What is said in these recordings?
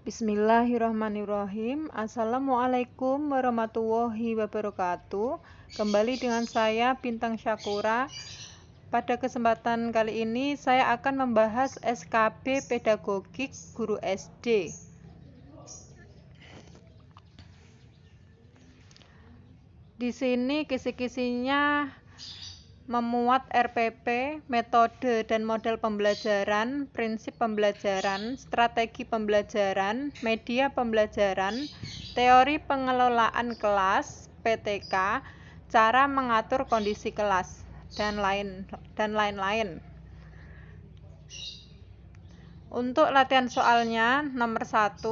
Bismillahirrahmanirrahim. Assalamualaikum warahmatullahi wabarakatuh. Kembali dengan saya Bintang Syakura. Pada kesempatan kali ini saya akan membahas SKB Pedagogik Guru SD. Di sini kisi-kisinya memuat RPP, metode dan model pembelajaran, prinsip pembelajaran, strategi pembelajaran, media pembelajaran, teori pengelolaan kelas, PTK, cara mengatur kondisi kelas, dan lain-lain. Untuk latihan soalnya, nomor 1,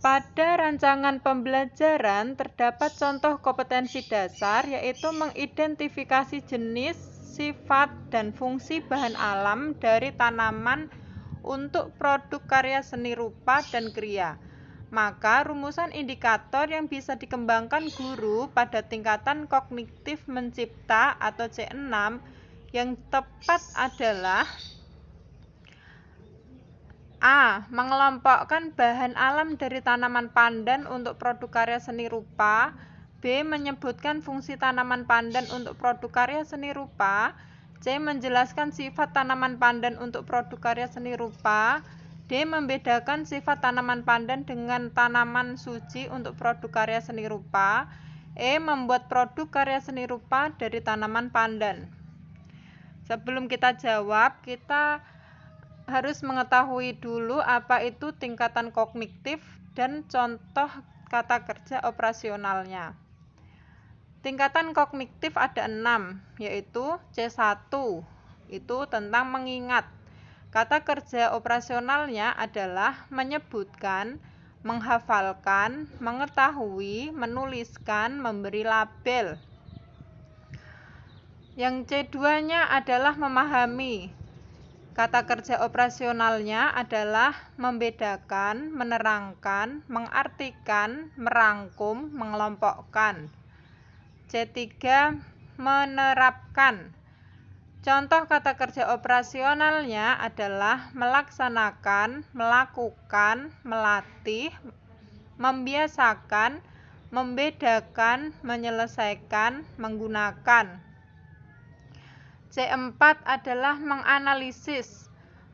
pada rancangan pembelajaran terdapat contoh kompetensi dasar, yaitu mengidentifikasi jenis, sifat, dan fungsi bahan alam dari tanaman untuk produk karya seni rupa dan kriya. Maka rumusan indikator yang bisa dikembangkan guru pada tingkatan kognitif mencipta atau C6 yang tepat adalah A. Mengelompokkan bahan alam dari tanaman pandan untuk produk karya seni rupa. B. Menyebutkan fungsi tanaman pandan untuk produk karya seni rupa. C. Menjelaskan sifat tanaman pandan untuk produk karya seni rupa. D. Membedakan sifat tanaman pandan dengan tanaman suci untuk produk karya seni rupa. E. Membuat produk karya seni rupa dari tanaman pandan. Sebelum kita jawab, kita harus mengetahui dulu apa itu tingkatan kognitif dan contoh kata kerja operasionalnya. Tingkatan kognitif ada 6, yaitu C1, itu tentang mengingat. Kata kerja operasionalnya adalah menyebutkan, menghafalkan, mengetahui, menuliskan, memberi label. Yang C2-nya adalah memahami. Kata kerja operasionalnya adalah membedakan, menerangkan, mengartikan, merangkum, mengelompokkan. C3, menerapkan. Contoh kata kerja operasionalnya adalah melaksanakan, melakukan, melatih, membiasakan, membedakan, menyelesaikan, menggunakan. C4 adalah menganalisis.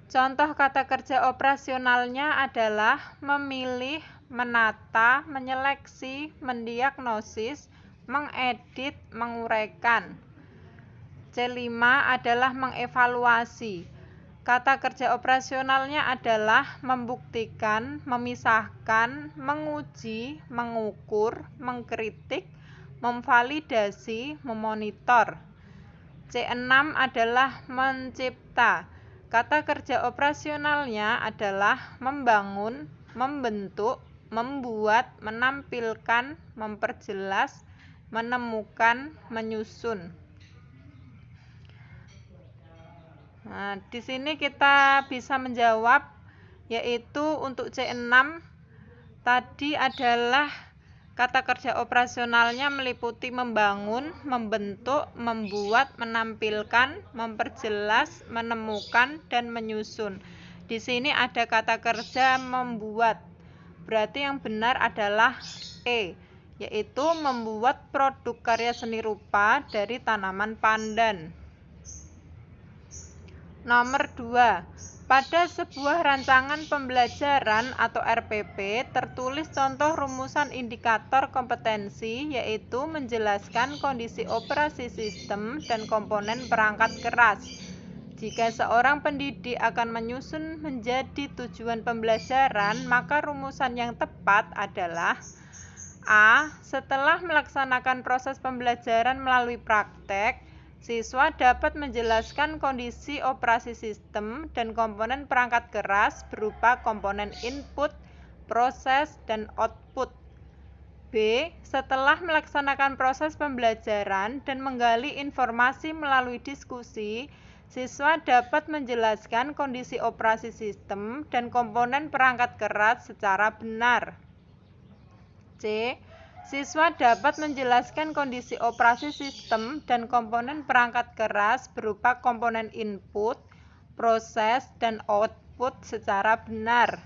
Contoh kata kerja operasionalnya adalah memilih, menata, menyeleksi, mendiagnosis, mengedit, menguraikan. C5 adalah mengevaluasi. Kata kerja operasionalnya adalah membuktikan, memisahkan, menguji, mengukur, mengkritik, memvalidasi, memonitor. C6 adalah mencipta. Kata kerja operasionalnya adalah membangun, membentuk, membuat, menampilkan, memperjelas, menemukan, menyusun. Nah, di sini kita bisa menjawab, yaitu untuk C6 tadi adalah kata kerja operasionalnya meliputi membangun, membentuk, membuat, menampilkan, memperjelas, menemukan, dan menyusun. Di sini ada kata kerja membuat. Berarti yang benar adalah E, yaitu membuat produk karya seni rupa dari tanaman pandan. Nomor 2. Pada sebuah rancangan pembelajaran atau RPP tertulis contoh rumusan indikator kompetensi, yaitu menjelaskan kondisi operasi sistem dan komponen perangkat keras. Jika seorang pendidik akan menyusun menjadi tujuan pembelajaran, maka rumusan yang tepat adalah A. Setelah melaksanakan proses pembelajaran melalui praktek, siswa dapat menjelaskan kondisi operasi sistem dan komponen perangkat keras berupa komponen input, proses, dan output. B. Setelah melaksanakan proses pembelajaran dan menggali informasi melalui diskusi, siswa dapat menjelaskan kondisi operasi sistem dan komponen perangkat keras secara benar. C. Siswa dapat menjelaskan kondisi operasi sistem dan komponen perangkat keras berupa komponen input, proses, dan output secara benar.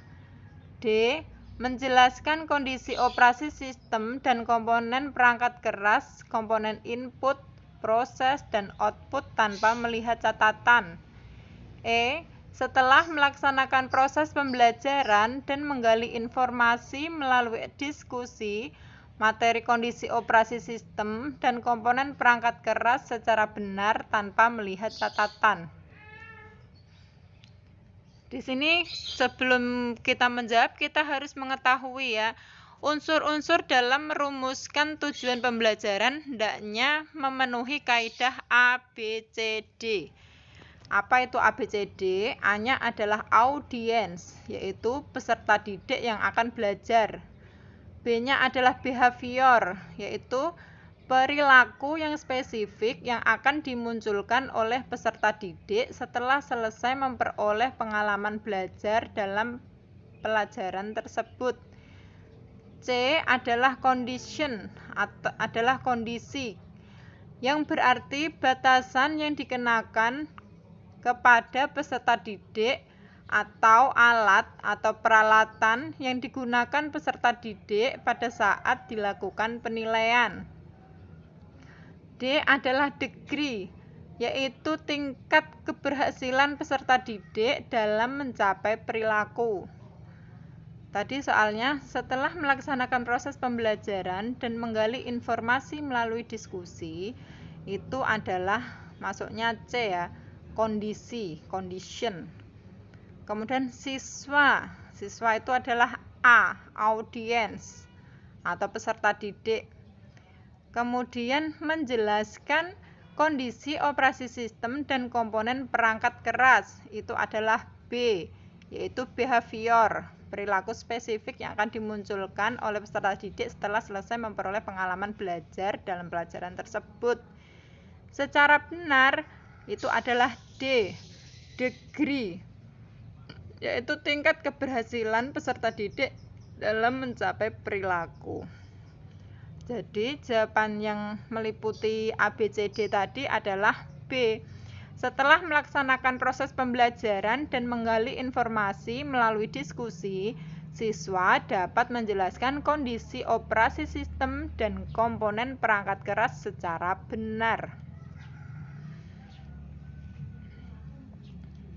D. Menjelaskan kondisi operasi sistem dan komponen perangkat keras, komponen input, proses, dan output tanpa melihat catatan. E. Setelah melaksanakan proses pembelajaran dan menggali informasi melalui diskusi, materi kondisi operasi sistem dan komponen perangkat keras secara benar tanpa melihat catatan. Di sini sebelum kita menjawab, kita harus mengetahui ya, unsur-unsur dalam merumuskan tujuan pembelajaran hendaknya memenuhi kaidah A, B, C, D. Apa itu A, B, C, D? A-nya adalah audiens, yaitu peserta didik yang akan belajar. B-nya adalah behavior, yaitu perilaku yang spesifik yang akan dimunculkan oleh peserta didik setelah selesai memperoleh pengalaman belajar dalam pelajaran tersebut. C adalah condition, atau adalah kondisi, yang berarti batasan yang dikenakan kepada peserta didik atau alat atau peralatan yang digunakan peserta didik pada saat dilakukan penilaian. D adalah degree, yaitu tingkat keberhasilan peserta didik dalam mencapai perilaku. Tadi soalnya, setelah melaksanakan proses pembelajaran dan menggali informasi melalui diskusi, itu adalah masuknya C ya, kondisi, condition. Kemudian siswa itu adalah A, audience atau peserta didik. Kemudian menjelaskan kondisi operasi sistem dan komponen perangkat keras, itu adalah B, yaitu behavior, perilaku spesifik yang akan dimunculkan oleh peserta didik setelah selesai memperoleh pengalaman belajar dalam pelajaran tersebut. Secara benar itu adalah D, degree, yaitu tingkat keberhasilan peserta didik dalam mencapai perilaku. Jadi jawaban yang meliputi A, B, C, D tadi adalah B. Setelah melaksanakan proses pembelajaran dan menggali informasi melalui diskusi, siswa dapat menjelaskan kondisi operasi sistem dan komponen perangkat keras secara benar.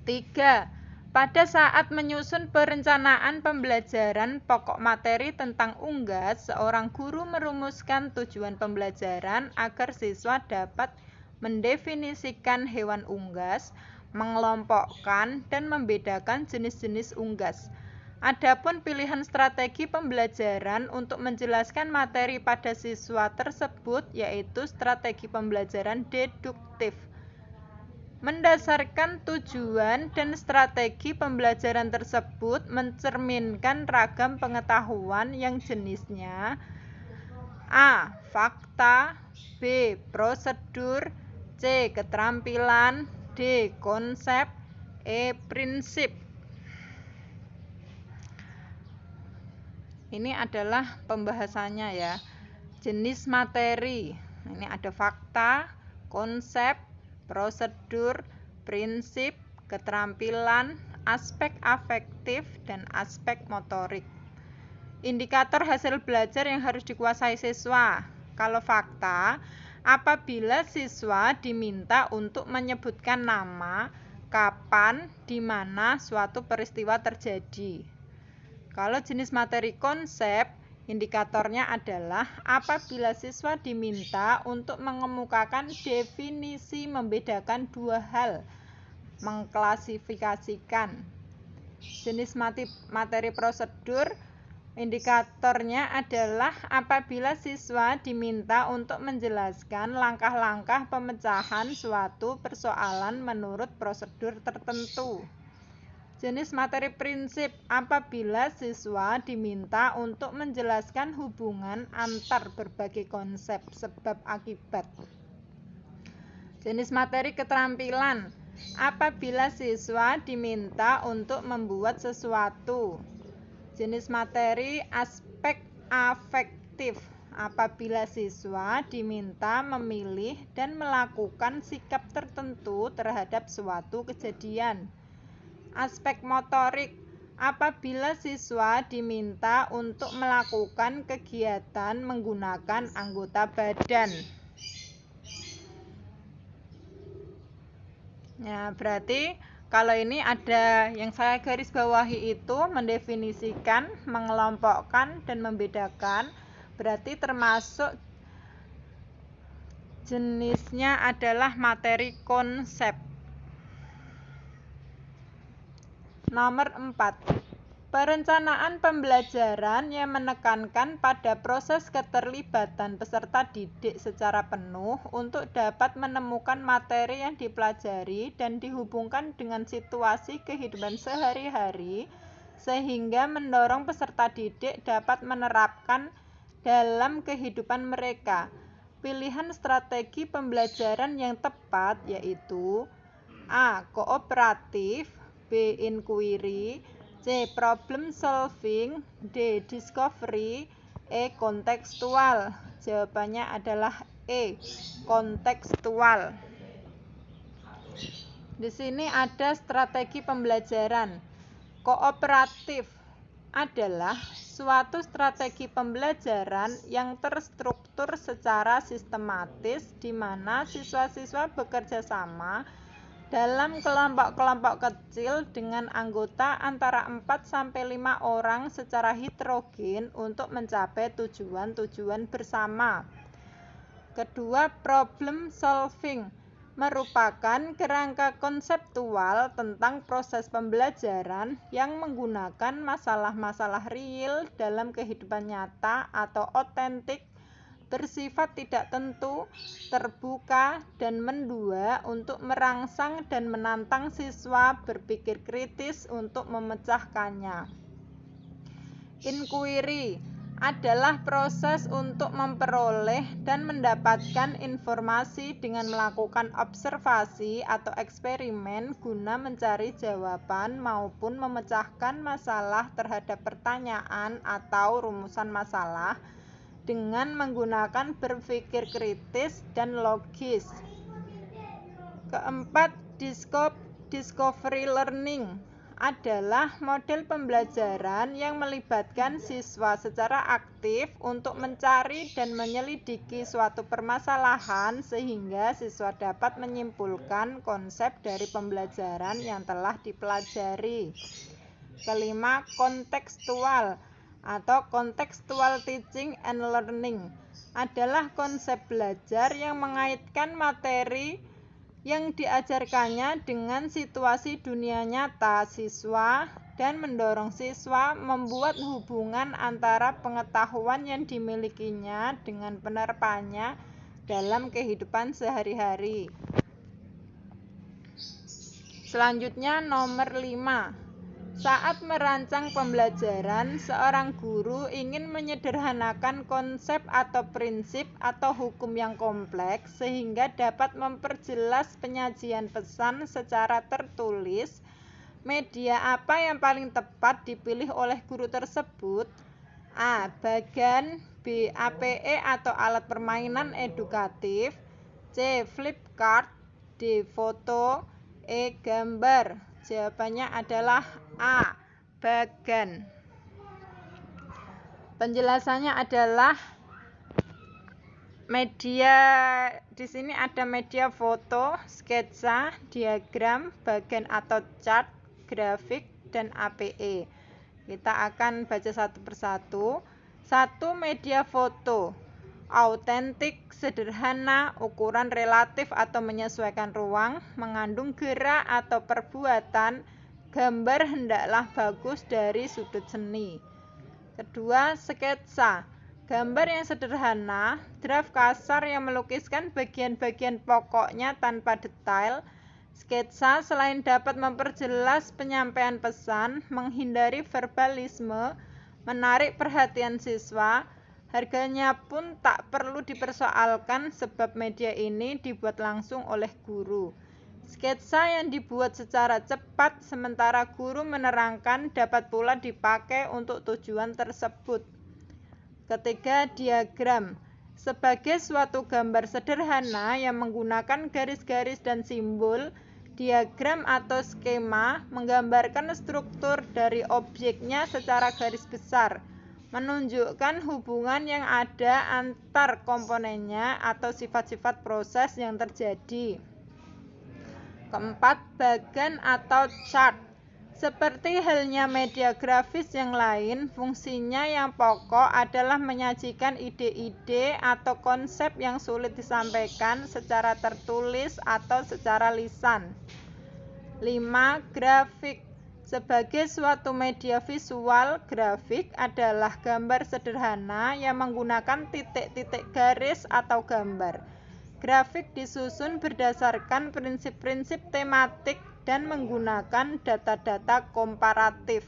3. Pada saat menyusun perencanaan pembelajaran pokok materi tentang unggas, seorang guru merumuskan tujuan pembelajaran agar siswa dapat mendefinisikan hewan unggas, mengelompokkan dan membedakan jenis-jenis unggas. Adapun pilihan strategi pembelajaran untuk menjelaskan materi pada siswa tersebut yaitu strategi pembelajaran deduktif. Mendasarkan tujuan dan strategi pembelajaran tersebut mencerminkan ragam pengetahuan yang jenisnya A. Fakta, B. Prosedur, C. Keterampilan, D. Konsep, E. Prinsip. Ini adalah pembahasannya ya. Jenis materi. Ini ada fakta, konsep, prosedur, prinsip, keterampilan, aspek afektif, dan aspek motorik. Indikator hasil belajar yang harus dikuasai siswa. Kalau fakta, apabila siswa diminta untuk menyebutkan nama, kapan, di mana suatu peristiwa terjadi. Kalau jenis materi konsep, indikatornya adalah apabila siswa diminta untuk mengemukakan definisi membedakan dua hal, mengklasifikasikan. Jenis materi prosedur, indikatornya adalah apabila siswa diminta untuk menjelaskan langkah-langkah pemecahan suatu persoalan menurut prosedur tertentu. Jenis materi prinsip, apabila siswa diminta untuk menjelaskan hubungan antar berbagai konsep sebab akibat. Jenis materi keterampilan, apabila siswa diminta untuk membuat sesuatu. Jenis materi aspek afektif, apabila siswa diminta memilih dan melakukan sikap tertentu terhadap suatu kejadian. Aspek motorik, apabila siswa diminta untuk melakukan kegiatan menggunakan anggota badan. Nah, berarti kalau ini ada yang saya garis bawahi itu mendefinisikan, mengelompokkan, dan membedakan. Berarti termasuk jenisnya adalah materi konsep. Nomor 4. Perencanaan pembelajaran yang menekankan pada proses keterlibatan peserta didik secara penuh untuk dapat menemukan materi yang dipelajari dan dihubungkan dengan situasi kehidupan sehari-hari, sehingga mendorong peserta didik dapat menerapkan dalam kehidupan mereka. Pilihan strategi pembelajaran yang tepat yaitu A. Kooperatif, B. Inquiry, C. Problem solving, D. Discovery, E. Kontekstual. Jawabannya adalah E. Kontekstual. Di sini ada strategi pembelajaran. Kooperatif adalah suatu strategi pembelajaran yang terstruktur secara sistematis di mana siswa-siswa bekerja sama dalam kelompok-kelompok kecil dengan anggota antara 4-5 orang secara heterogen untuk mencapai tujuan-tujuan bersama. Kedua, problem solving merupakan kerangka konseptual tentang proses pembelajaran yang menggunakan masalah-masalah real dalam kehidupan nyata atau otentik, bersifat tidak tentu, terbuka, dan mendua untuk merangsang dan menantang siswa berpikir kritis untuk memecahkannya. Inquiry adalah proses untuk memperoleh dan mendapatkan informasi dengan melakukan observasi atau eksperimen guna mencari jawaban maupun memecahkan masalah terhadap pertanyaan atau rumusan masalah dengan menggunakan berpikir kritis dan logis. Keempat, discovery learning adalah model pembelajaran yang melibatkan siswa secara aktif untuk mencari dan menyelidiki suatu permasalahan sehingga siswa dapat menyimpulkan konsep dari pembelajaran yang telah dipelajari. Kelima, kontekstual atau contextual teaching and learning adalah konsep belajar yang mengaitkan materi yang diajarkannya dengan situasi dunia nyata siswa dan mendorong siswa membuat hubungan antara pengetahuan yang dimilikinya dengan penerapannya dalam kehidupan sehari-hari. Selanjutnya nomor 5. Saat merancang pembelajaran, seorang guru ingin menyederhanakan konsep atau prinsip atau hukum yang kompleks sehingga dapat memperjelas penyajian pesan secara tertulis. Media apa yang paling tepat dipilih oleh guru tersebut? A. Bagan, B. APE atau alat permainan edukatif, C. Flipchart, D. Foto, E. Gambar. Jawabannya adalah A. Bagan. Penjelasannya adalah media di sini ada media foto, sketsa, diagram, bagan atau chart, grafik, dan APE. Kita akan baca satu persatu. 1. Media foto. Autentik, sederhana, ukuran relatif atau menyesuaikan ruang, mengandung gerak atau perbuatan, gambar hendaklah bagus dari sudut seni. Kedua, sketsa. Gambar yang sederhana, draft kasar yang melukiskan bagian-bagian pokoknya tanpa detail. Sketsa selain dapat memperjelas penyampaian pesan, menghindari verbalisme, menarik perhatian siswa, harganya pun tak perlu dipersoalkan sebab media ini dibuat langsung oleh guru. Sketsa yang dibuat secara cepat sementara guru menerangkan dapat pula dipakai untuk tujuan tersebut. Ketiga, diagram. Sebagai suatu gambar sederhana yang menggunakan garis-garis dan simbol, Diagram atau skema menggambarkan struktur dari objeknya secara garis besar, menunjukkan hubungan yang ada antar komponennya atau sifat-sifat proses yang terjadi. Keempat, bagan atau chart. Seperti halnya media grafis yang lain, fungsinya yang pokok adalah menyajikan ide-ide atau konsep yang sulit disampaikan secara tertulis atau secara lisan. 5. Grafik. Sebagai suatu media visual, grafik adalah gambar sederhana yang menggunakan titik-titik garis atau gambar. Grafik disusun berdasarkan prinsip-prinsip tematik dan menggunakan data-data komparatif.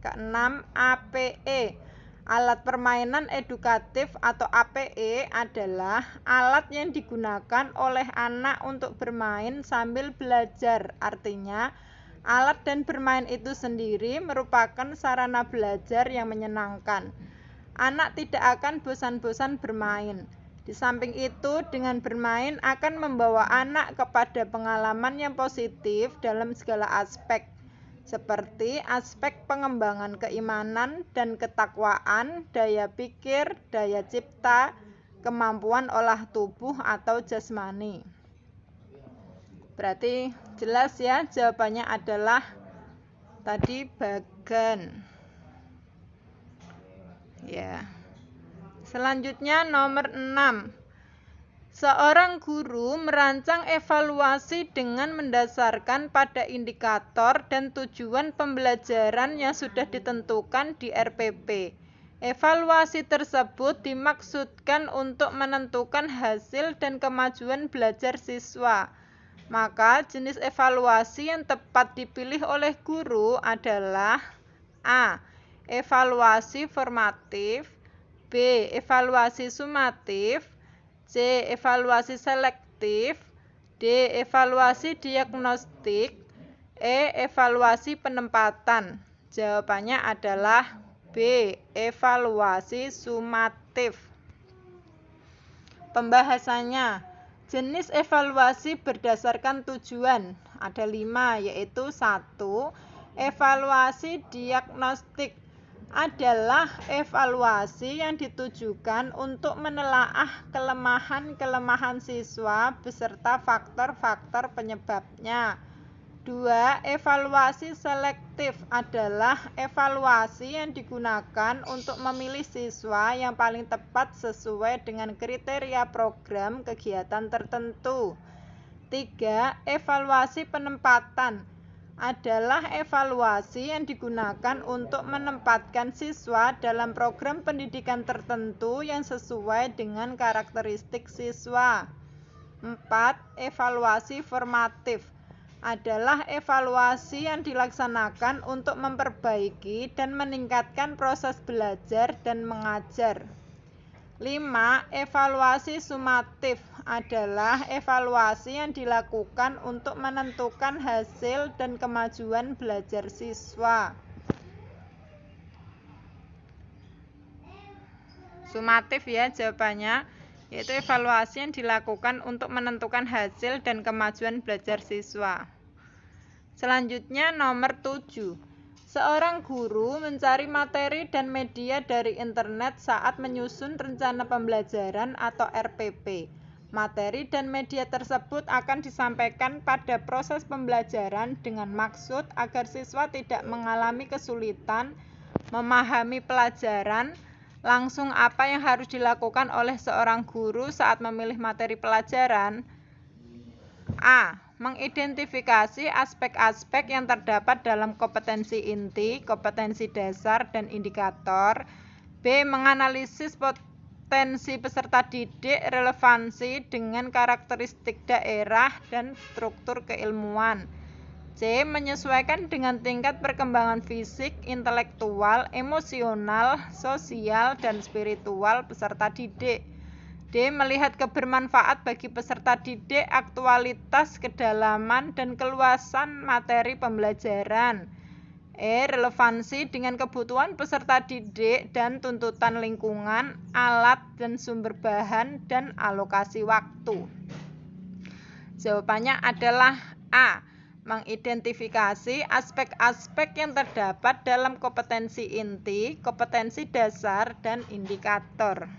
Keenam, APE. Alat permainan edukatif atau APE adalah alat yang digunakan oleh anak untuk bermain sambil belajar. Artinya, alat dan bermain itu sendiri merupakan sarana belajar yang menyenangkan. Anak tidak akan bosan-bosan bermain. Di samping itu, dengan bermain akan membawa anak kepada pengalaman yang positif dalam segala aspek, seperti aspek pengembangan keimanan dan ketakwaan, daya pikir, daya cipta, kemampuan olah tubuh atau jasmani. Berarti jelas ya, jawabannya adalah tadi bagan. Ya. Selanjutnya nomor 6. Seorang guru merancang evaluasi dengan mendasarkan pada indikator dan tujuan pembelajaran yang sudah ditentukan di RPP. Evaluasi tersebut dimaksudkan untuk menentukan hasil dan kemajuan belajar siswa. Maka jenis evaluasi yang tepat dipilih oleh guru adalah A. Evaluasi formatif, B. Evaluasi sumatif, C. Evaluasi selektif, D. Evaluasi diagnostik, E. Evaluasi penempatan. Jawabannya adalah B. Evaluasi sumatif. Pembahasannya, jenis evaluasi berdasarkan tujuan ada 5, yaitu 1. Evaluasi diagnostik adalah evaluasi yang ditujukan untuk menelaah kelemahan-kelemahan siswa beserta faktor-faktor penyebabnya. 2. Evaluasi selektif adalah evaluasi yang digunakan untuk memilih siswa yang paling tepat sesuai dengan kriteria program kegiatan tertentu. 3. Evaluasi penempatan adalah evaluasi yang digunakan untuk menempatkan siswa dalam program pendidikan tertentu yang sesuai dengan karakteristik siswa. 4. Evaluasi formatif adalah evaluasi yang dilaksanakan untuk memperbaiki dan meningkatkan proses belajar dan mengajar. 5. Evaluasi sumatif adalah evaluasi yang dilakukan untuk menentukan hasil dan kemajuan belajar siswa. Sumatif ya jawabannya, yaitu evaluasi yang dilakukan untuk menentukan hasil dan kemajuan belajar siswa. Selanjutnya nomor 7. Seorang guru mencari materi dan media dari internet saat menyusun rencana pembelajaran atau RPP. Materi dan media tersebut akan disampaikan pada proses pembelajaran dengan maksud agar siswa tidak mengalami kesulitan memahami pelajaran. Langsung apa yang harus dilakukan oleh seorang guru saat memilih materi pelajaran? A. Mengidentifikasi aspek-aspek yang terdapat dalam kompetensi inti, kompetensi dasar, dan indikator. B. Menganalisis potensi peserta didik, relevansi dengan karakteristik daerah dan struktur keilmuan. C. Menyesuaikan dengan tingkat perkembangan fisik, intelektual, emosional, sosial, dan spiritual peserta didik. D. Melihat kebermanfaat bagi peserta didik, aktualitas, kedalaman, dan keluasan materi pembelajaran. E. Relevansi dengan kebutuhan peserta didik dan tuntutan lingkungan, alat dan sumber bahan, dan alokasi waktu. Jawabannya adalah A. Mengidentifikasi aspek-aspek yang terdapat dalam kompetensi inti, kompetensi dasar, dan indikator.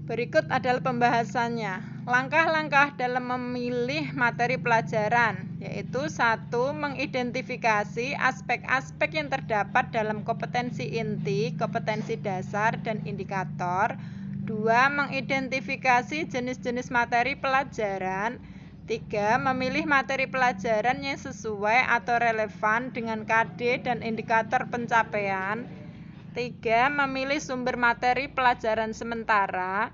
Berikut adalah pembahasannya. Langkah-langkah dalam memilih materi pelajaran, yaitu 1. Mengidentifikasi aspek-aspek yang terdapat dalam kompetensi inti, kompetensi dasar, dan indikator. 2. Mengidentifikasi jenis-jenis materi pelajaran. 3. Memilih materi pelajaran yang sesuai atau relevan dengan KD dan indikator pencapaian. 3. Memilih sumber materi pelajaran sementara.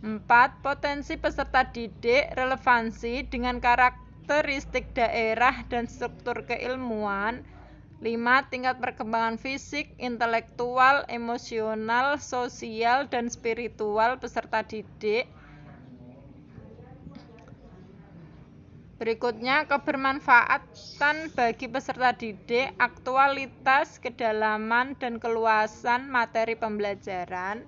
4. Potensi peserta didik, relevansi dengan karakteristik daerah dan struktur keilmuan. 5. Tingkat perkembangan fisik, intelektual, emosional, sosial, dan spiritual peserta didik. Berikutnya, kebermanfaatan bagi peserta didik, aktualitas, kedalaman, dan keluasan materi pembelajaran.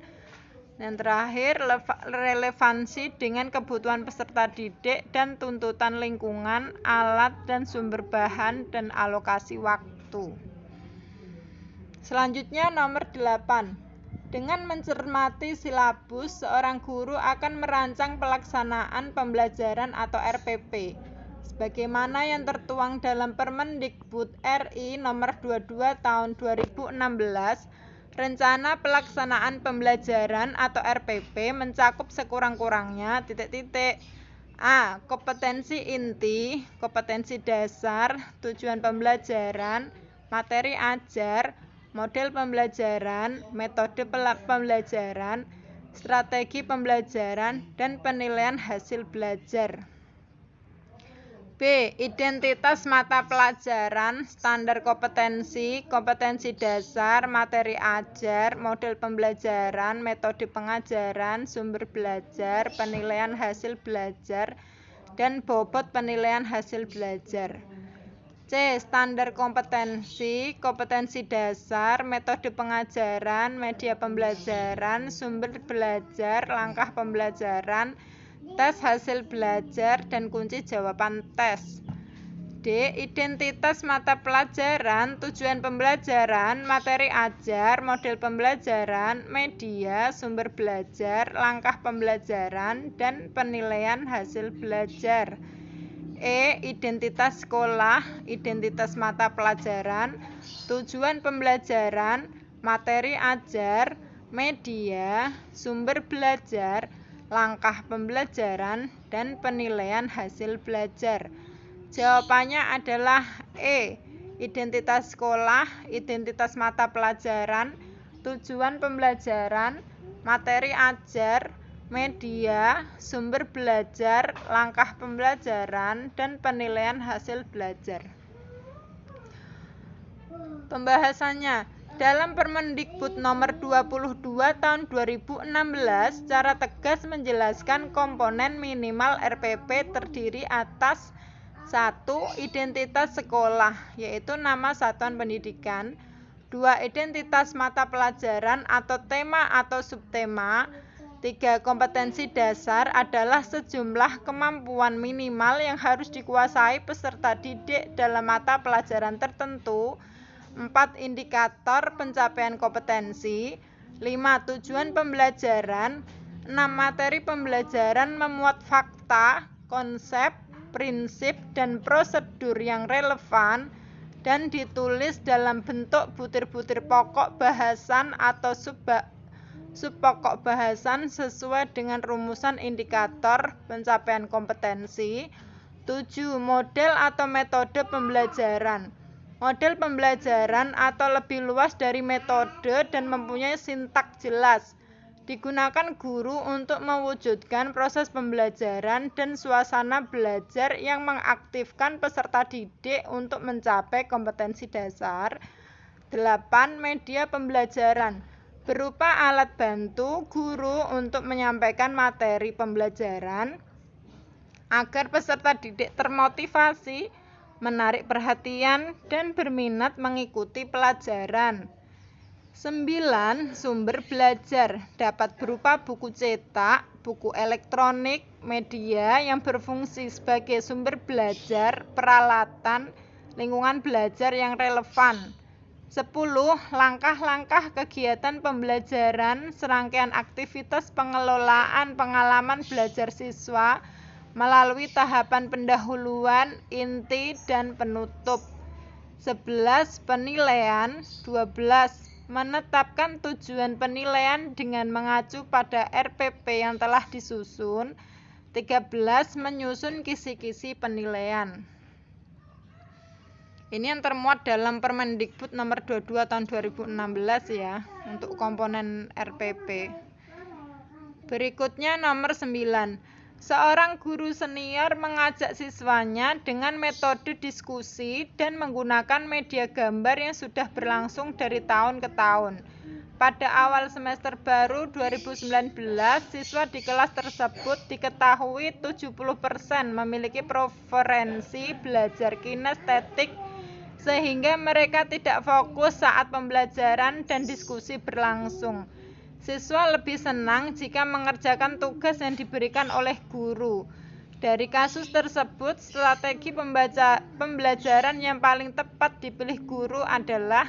Dan terakhir, relevansi dengan kebutuhan peserta didik dan tuntutan lingkungan, alat dan sumber bahan, dan alokasi waktu. Selanjutnya nomor 8. Dengan mencermati silabus, seorang guru akan merancang pelaksanaan pembelajaran atau RPP. Sebagaimana yang tertuang dalam Permendikbud RI nomor 22 tahun 2016, rencana pelaksanaan pembelajaran atau RPP mencakup sekurang-kurangnya A. Kompetensi inti, kompetensi dasar, tujuan pembelajaran, materi ajar, model pembelajaran, metode pembelajaran, strategi pembelajaran, dan penilaian hasil belajar. B. Identitas mata pelajaran, standar kompetensi, kompetensi dasar, materi ajar, model pembelajaran, metode pengajaran, sumber belajar, penilaian hasil belajar, dan bobot penilaian hasil belajar. C. Standar kompetensi, kompetensi dasar, metode pengajaran, media pembelajaran, sumber belajar, langkah pembelajaran, tes hasil belajar, dan kunci jawaban tes. D. Identitas mata pelajaran, tujuan pembelajaran, materi ajar, model pembelajaran, media, sumber belajar, langkah pembelajaran, dan penilaian hasil belajar. E. Identitas sekolah, identitas mata pelajaran, tujuan pembelajaran, materi ajar, media, sumber belajar, langkah pembelajaran, dan penilaian hasil belajar. Jawabannya adalah E. Identitas sekolah, identitas mata pelajaran, tujuan pembelajaran, materi ajar, media, sumber belajar, langkah pembelajaran, dan penilaian hasil belajar. Pembahasannya. Dalam Permendikbud nomor 22 tahun 2016 secara tegas menjelaskan komponen minimal RPP terdiri atas 1. Identitas sekolah, yaitu nama satuan pendidikan. 2. Identitas mata pelajaran atau tema atau subtema. 3. Kompetensi dasar adalah sejumlah kemampuan minimal yang harus dikuasai peserta didik dalam mata pelajaran tertentu. 4. Indikator pencapaian kompetensi. 5. Tujuan pembelajaran. 6. Materi pembelajaran memuat fakta, konsep, prinsip, dan prosedur yang relevan dan ditulis dalam bentuk butir-butir pokok bahasan atau subpokok bahasan sesuai dengan rumusan indikator pencapaian kompetensi. 7. Model atau metode pembelajaran. Model pembelajaran atau lebih luas dari metode dan mempunyai sintak jelas. Digunakan guru untuk mewujudkan proses pembelajaran dan suasana belajar yang mengaktifkan peserta didik untuk mencapai kompetensi dasar. 8. Media pembelajaran. Berupa alat bantu guru untuk menyampaikan materi pembelajaran agar peserta didik termotivasi, menarik perhatian, dan berminat mengikuti pelajaran. 9. Sumber belajar dapat berupa buku cetak, buku elektronik, media yang berfungsi sebagai sumber belajar, peralatan, lingkungan belajar yang relevan. 10. Langkah-langkah kegiatan pembelajaran, serangkaian aktivitas pengelolaan pengalaman belajar siswa melalui tahapan pendahuluan, inti, dan penutup. 11. Penilaian. 12. Menetapkan tujuan penilaian dengan mengacu pada RPP yang telah disusun. 13. Menyusun kisi-kisi penilaian. Ini yang termuat dalam Permendikbud nomor 22 tahun 2016 ya, untuk komponen RPP. Berikutnya nomor 9. Seorang guru senior mengajak siswanya dengan metode diskusi dan menggunakan media gambar yang sudah berlangsung dari tahun ke tahun. Pada awal semester baru 2019, siswa di kelas tersebut diketahui 70% memiliki preferensi belajar kinestetik sehingga mereka tidak fokus saat pembelajaran dan diskusi berlangsung. Siswa lebih senang jika mengerjakan tugas yang diberikan oleh guru. Dari kasus tersebut, strategi pembelajaran yang paling tepat dipilih guru adalah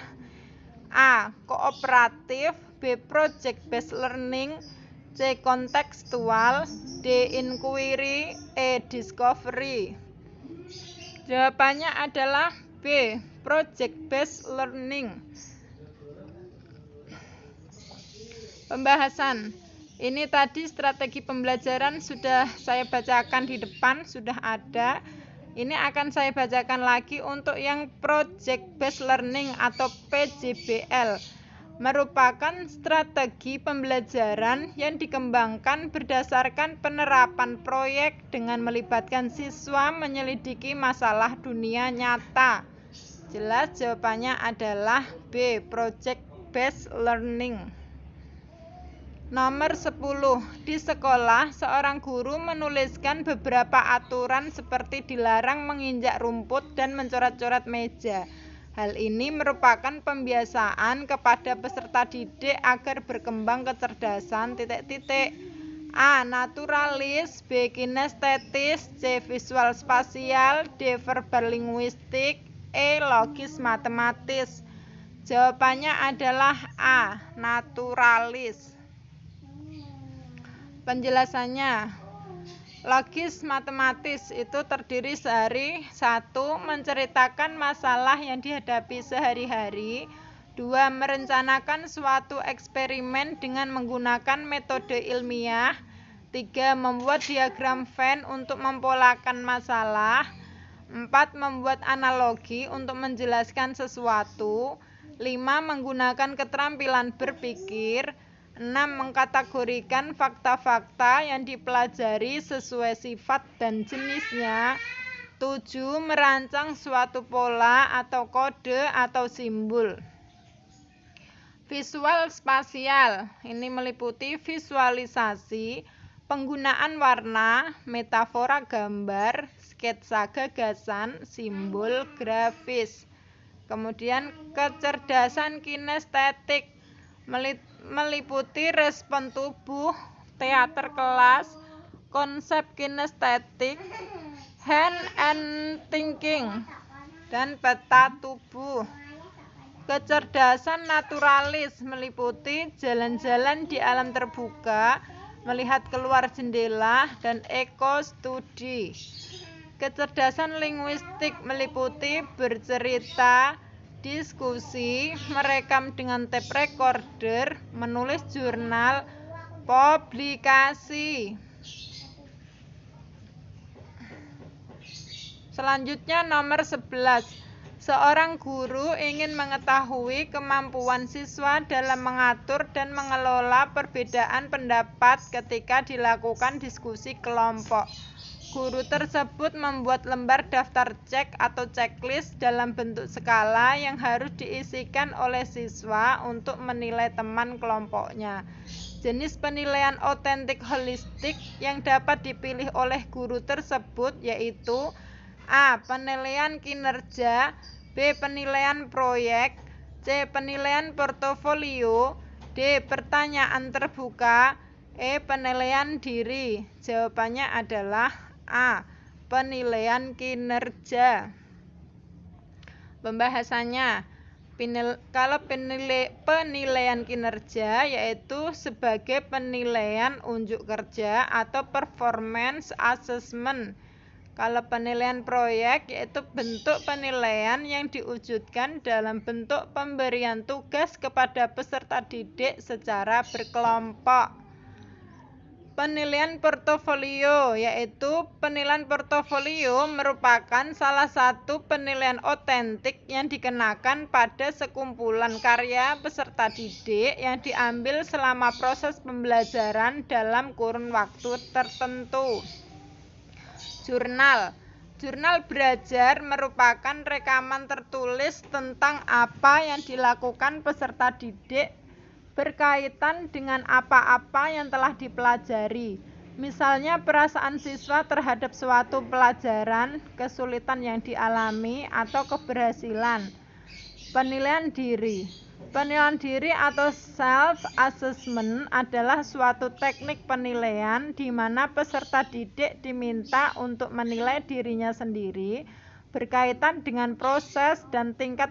A. Kooperatif, B. Project based learning, C. Kontekstual, D. Inquiry, E. Discovery. Jawabannya adalah B. Project based learning. Pembahasan. Ini tadi strategi pembelajaran sudah saya bacakan di depan, sudah ada. Ini akan saya bacakan lagi untuk yang Project Based Learning atau PJBL. Merupakan strategi pembelajaran yang dikembangkan berdasarkan penerapan proyek dengan melibatkan siswa menyelidiki masalah dunia nyata. Jelas jawabannya adalah B. Project Based Learning. Nomor 10. Di sekolah, seorang guru menuliskan beberapa aturan seperti dilarang menginjak rumput dan mencoret-coret meja. Hal ini merupakan pembiasaan kepada peserta didik agar berkembang kecerdasan A. Naturalis, B. Kinestetis, C. Visual spasial, D. Verbal linguistik, E. Logis matematis. Jawabannya adalah A. Naturalis. Penjelasannya, logis matematis itu terdiri dari 1. Menceritakan masalah yang dihadapi sehari-hari, 2. Merencanakan suatu eksperimen dengan menggunakan metode ilmiah, 3. Membuat diagram Venn untuk mempolakan masalah, 4. Membuat analogi untuk menjelaskan sesuatu, 5. Menggunakan keterampilan berpikir, 6. Mengkategorikan fakta-fakta yang dipelajari sesuai sifat dan jenisnya, 7. Merancang suatu pola atau kode atau simbol. Visual spasial, ini meliputi visualisasi, penggunaan warna, metafora gambar, sketsa gagasan, simbol grafis. Kemudian kecerdasan kinestetik, meliputi respon tubuh, teater kelas, konsep kinestetik, hand and thinking, dan peta tubuh. Kecerdasan naturalis meliputi jalan-jalan di alam terbuka, melihat keluar jendela, dan ekostudi. Kecerdasan linguistik meliputi bercerita, diskusi, merekam dengan tape recorder, menulis jurnal, publikasi. Selanjutnya nomor 11. Seorang guru ingin mengetahui kemampuan siswa dalam mengatur dan mengelola perbedaan pendapat ketika dilakukan diskusi kelompok. Guru tersebut membuat lembar daftar cek atau checklist dalam bentuk skala yang harus diisikan oleh siswa untuk menilai teman kelompoknya. Jenis penilaian otentik holistik yang dapat dipilih oleh guru tersebut yaitu A. Penilaian kinerja, B. Penilaian proyek, C. Penilaian portofolio, D. Pertanyaan terbuka, Penilaian diri. Jawabannya adalah A. Penilaian kinerja. Pembahasannya, kalau penilaian kinerja yaitu sebagai penilaian unjuk kerja atau performance assessment. Kalau penilaian proyek yaitu bentuk penilaian yang diwujudkan dalam bentuk pemberian tugas kepada peserta didik secara berkelompok. Penilaian portofolio yaitu penilaian portofolio merupakan salah satu penilaian otentik yang dikenakan pada sekumpulan karya peserta didik yang diambil selama proses pembelajaran dalam kurun waktu tertentu. Jurnal belajar merupakan rekaman tertulis tentang apa yang dilakukan peserta didik berkaitan dengan apa-apa yang telah dipelajari. Misalnya perasaan siswa terhadap suatu pelajaran, kesulitan yang dialami, atau keberhasilan. Penilaian diri. Penilaian diri atau self-assessment adalah suatu teknik penilaian di mana peserta didik diminta untuk menilai dirinya sendiri berkaitan dengan proses dan tingkat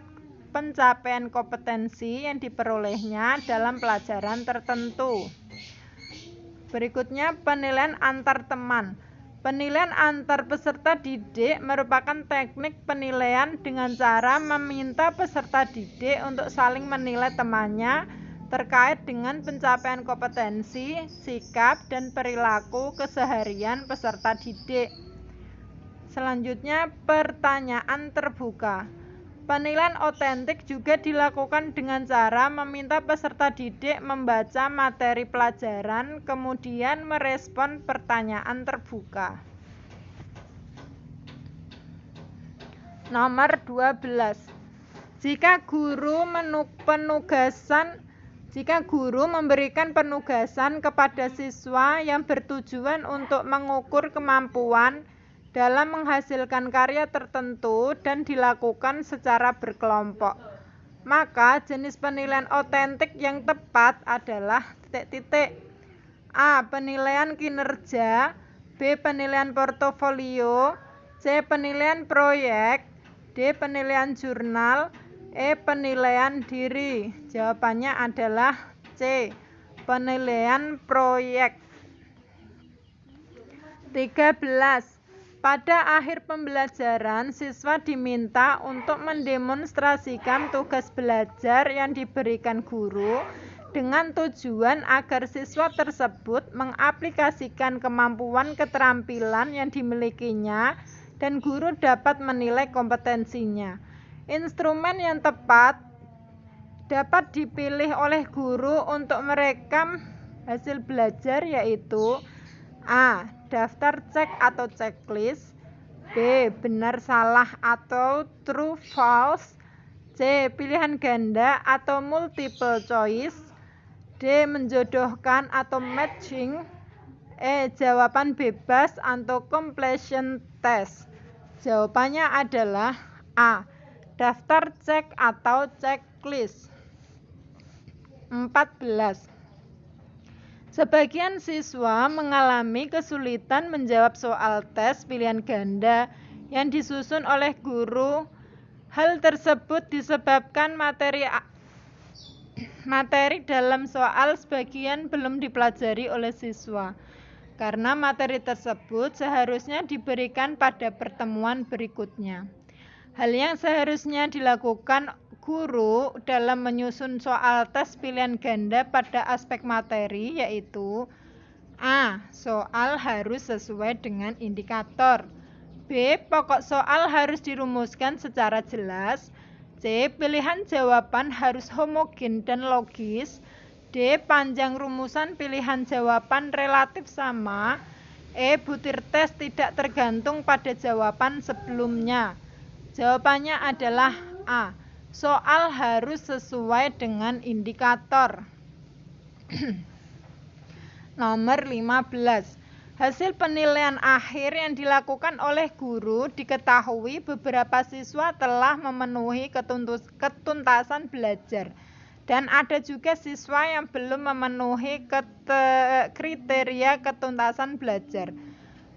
pencapaian kompetensi yang diperolehnya dalam pelajaran tertentu. Berikutnya, penilaian antar teman. Penilaian antar peserta didik merupakan teknik penilaian dengan cara meminta peserta didik untuk saling menilai temannya terkait dengan pencapaian kompetensi, sikap, dan perilaku keseharian peserta didik. Selanjutnya, pertanyaan terbuka. Penilaian otentik juga dilakukan dengan cara meminta peserta didik membaca materi pelajaran, kemudian merespon pertanyaan terbuka. Nomor 12. Jika guru memberikan penugasan kepada siswa yang bertujuan untuk mengukur kemampuan dalam menghasilkan karya tertentu dan dilakukan secara berkelompok, maka jenis penilaian otentik yang tepat adalah A. Penilaian kinerja, B. Penilaian portofolio, C. Penilaian proyek, D. Penilaian jurnal, E. Penilaian diri. Jawabannya adalah C. Penilaian proyek. 13. Pada akhir pembelajaran, siswa diminta untuk mendemonstrasikan tugas belajar yang diberikan guru dengan tujuan agar siswa tersebut mengaplikasikan kemampuan keterampilan yang dimilikinya dan guru dapat menilai kompetensinya. Instrumen yang tepat dapat dipilih oleh guru untuk merekam hasil belajar yaitu A. Daftar cek atau checklist, B. Benar salah atau true false, C. Pilihan ganda atau multiple choice, D. Menjodohkan atau matching, E. Jawaban bebas atau completion test. Jawabannya adalah A. Daftar cek atau checklist. 14. Sebagian siswa mengalami kesulitan menjawab soal tes pilihan ganda yang disusun oleh guru. Hal tersebut disebabkan materi dalam soal sebagian belum dipelajari oleh siswa. Karena materi tersebut seharusnya diberikan pada pertemuan berikutnya. Hal yang seharusnya dilakukan guru dalam menyusun soal tes pilihan ganda pada aspek materi yaitu A. Soal harus sesuai dengan indikator, B. Pokok soal harus dirumuskan secara jelas, C. Pilihan jawaban harus homogen dan logis, D. Panjang rumusan pilihan jawaban relatif sama, E. Butir tes tidak tergantung pada jawaban sebelumnya. Jawabannya adalah A. Soal harus sesuai dengan indikator. Nomor 15. Hasil penilaian akhir yang dilakukan oleh guru diketahui beberapa siswa telah memenuhi ketuntasan belajar Dan ada juga siswa yang belum memenuhi kriteria ketuntasan belajar.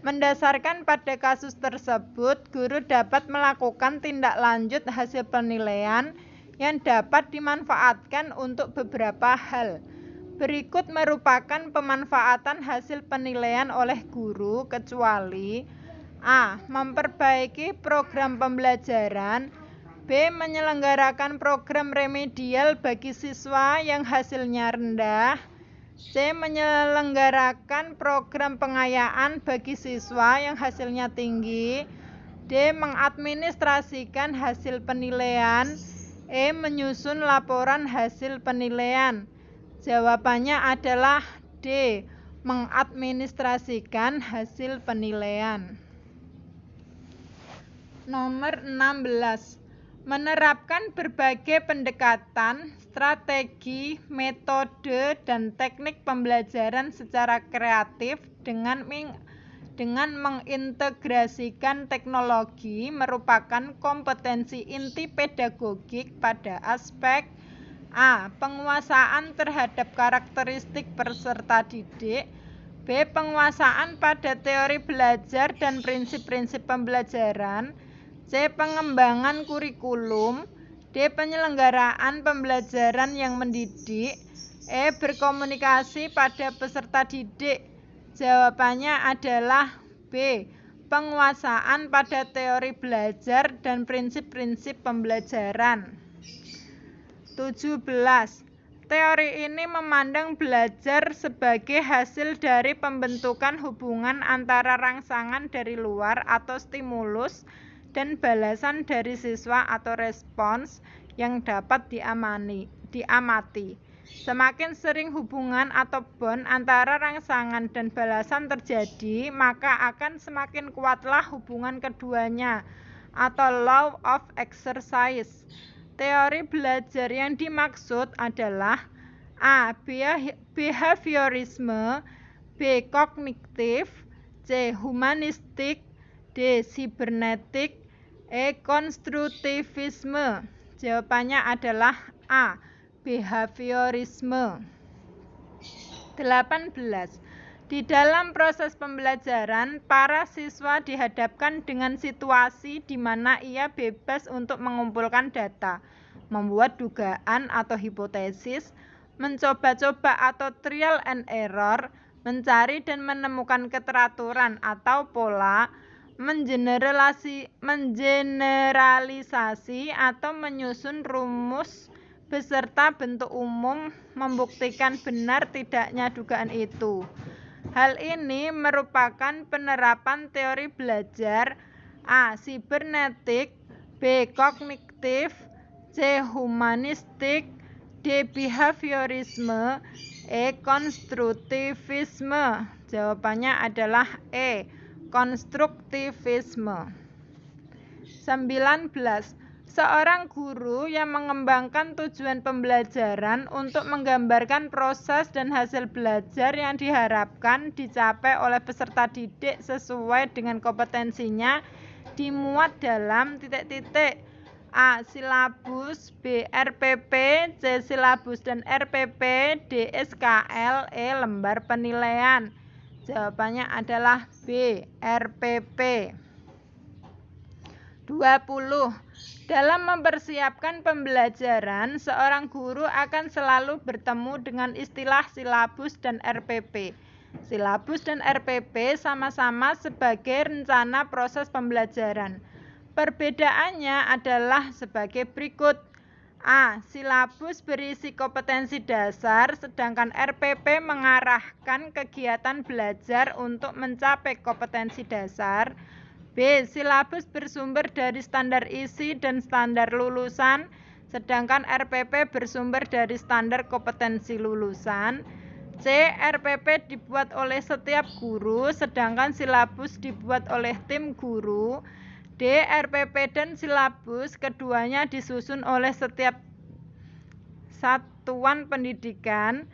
Mendasarkan pada kasus tersebut, guru dapat melakukan tindak lanjut hasil penilaian yang dapat dimanfaatkan untuk beberapa hal. Berikut merupakan pemanfaatan hasil penilaian oleh guru kecuali A. Memperbaiki program pembelajaran, B. Menyelenggarakan program remedial bagi siswa yang hasilnya rendah, C. Menyelenggarakan program pengayaan bagi siswa yang hasilnya tinggi, D. Mengadministrasikan hasil penilaian, E. Menyusun laporan hasil penilaian. Jawabannya adalah D. Mengadministrasikan hasil penilaian. Nomor 16. Menerapkan berbagai pendekatan, strategi, metode, dan teknik pembelajaran secara kreatif dengan mengintegrasikan teknologi merupakan kompetensi inti pedagogik pada aspek A. Penguasaan terhadap karakteristik peserta didik, B. Penguasaan pada teori belajar dan prinsip-prinsip pembelajaran, C. Pengembangan kurikulum, D. Penyelenggaraan pembelajaran yang mendidik, E. Berkomunikasi pada peserta didik. Jawabannya adalah B. Penguasaan pada teori belajar dan prinsip-prinsip pembelajaran. 17. Teori ini memandang belajar sebagai hasil dari pembentukan hubungan antara rangsangan dari luar atau stimulus dan balasan dari siswa atau respons yang dapat diamati. Semakin sering hubungan atau bond antara rangsangan dan balasan terjadi, maka akan semakin kuatlah hubungan keduanya atau law of exercise. Teori belajar yang dimaksud adalah A. Behaviorisme, B. Kognitif, C. Humanistik, D. Sibernetik, E. Konstruktivisme. Jawabannya adalah A. Behaviorisme. 18. Di dalam proses pembelajaran, para siswa dihadapkan dengan situasi di mana ia bebas untuk mengumpulkan data, membuat dugaan atau hipotesis, mencoba-coba atau trial and error, mencari dan menemukan keteraturan atau pola, mengeneralisasi atau menyusun rumus beserta bentuk umum, membuktikan benar tidaknya dugaan itu. Hal ini merupakan penerapan teori belajar A. Sibernetik, B. Kognitif, C. Humanistik, D. Behaviorisme, E. Konstruktivisme. Jawabannya adalah E. Konstruktivisme. 19. Seorang guru yang mengembangkan tujuan pembelajaran untuk menggambarkan proses dan hasil belajar yang diharapkan dicapai oleh peserta didik sesuai dengan kompetensinya dimuat dalam A. Silabus, B. RPP, C. Silabus dan RPP, D. SKL, E. Lembar penilaian. Jawabannya adalah B. RPP. 20. Dalam mempersiapkan pembelajaran, seorang guru akan selalu bertemu dengan istilah silabus dan RPP. Silabus dan RPP sama-sama sebagai rencana proses pembelajaran. Perbedaannya adalah sebagai berikut. A. Silabus berisi kompetensi dasar, sedangkan RPP mengarahkan kegiatan belajar untuk mencapai kompetensi dasar. B. Silabus bersumber dari standar isi dan standar lulusan, sedangkan RPP bersumber dari standar kompetensi lulusan. C. RPP dibuat oleh setiap guru, sedangkan silabus dibuat oleh tim guru. D. RPP dan silabus keduanya disusun oleh setiap satuan pendidikan.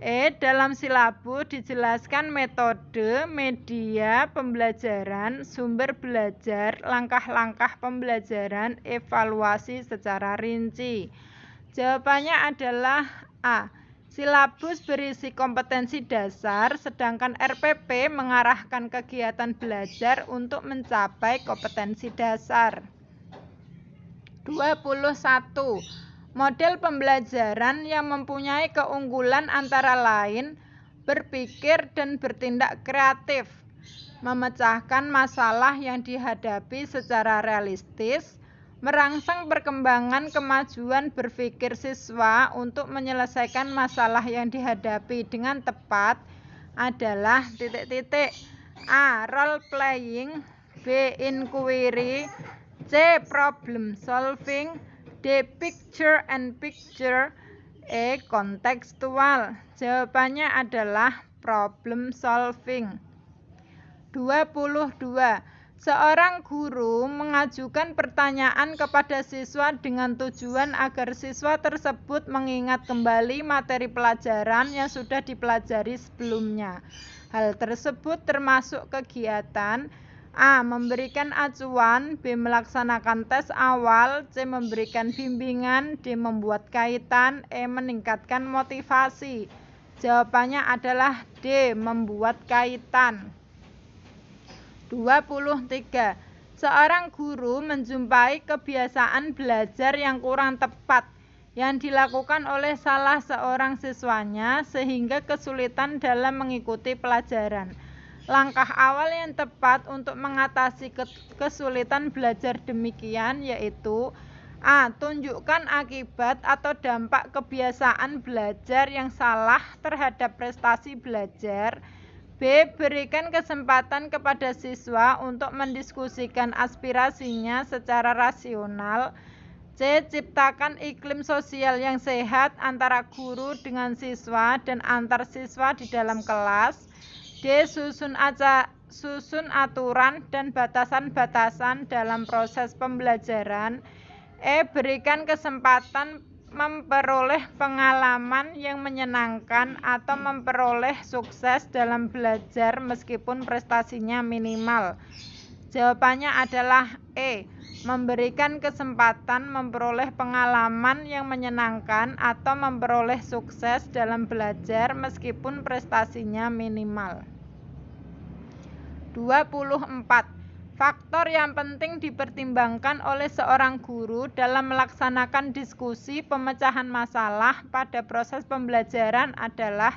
E. Dalam silabus dijelaskan metode, media pembelajaran, sumber belajar, langkah-langkah pembelajaran, evaluasi secara rinci. Jawabannya adalah A. Silabus berisi kompetensi dasar, sedangkan RPP mengarahkan kegiatan belajar untuk mencapai kompetensi dasar. 21. Model pembelajaran yang mempunyai keunggulan antara lain berpikir dan bertindak kreatif, memecahkan masalah yang dihadapi secara realistis, merangsang perkembangan kemajuan berpikir siswa untuk menyelesaikan masalah yang dihadapi dengan tepat adalah A. Role playing, B. Inquiry, C. Problem solving, D. Picture and picture, E. Kontekstual. Jawabannya adalah problem solving. 22. Seorang guru mengajukan pertanyaan kepada siswa dengan tujuan agar siswa tersebut mengingat kembali materi pelajaran yang sudah dipelajari sebelumnya. Hal tersebut termasuk kegiatan A. Memberikan acuan, B. Melaksanakan tes awal, C. Memberikan bimbingan, D. Membuat kaitan, E. Meningkatkan motivasi. Jawabannya adalah D. Membuat kaitan. 23. Seorang guru menjumpai kebiasaan belajar yang kurang tepat yang dilakukan oleh salah seorang siswanya sehingga kesulitan dalam mengikuti pelajaran. Langkah awal yang tepat untuk mengatasi kesulitan belajar demikian yaitu A. Tunjukkan akibat atau dampak kebiasaan belajar yang salah terhadap prestasi belajar. B. Berikan kesempatan kepada siswa untuk mendiskusikan aspirasinya secara rasional. C. Ciptakan iklim sosial yang sehat antara guru dengan siswa dan antar siswa di dalam kelas. D. Susun aturan dan batasan-batasan dalam proses pembelajaran. E. Berikan kesempatan memperoleh pengalaman yang menyenangkan atau memperoleh sukses dalam belajar meskipun prestasinya minimal. Jawabannya adalah E. Memberikan kesempatan memperoleh pengalaman yang menyenangkan atau memperoleh sukses dalam belajar meskipun prestasinya minimal. 24. Faktor yang penting dipertimbangkan oleh seorang guru dalam melaksanakan diskusi pemecahan masalah pada proses pembelajaran adalah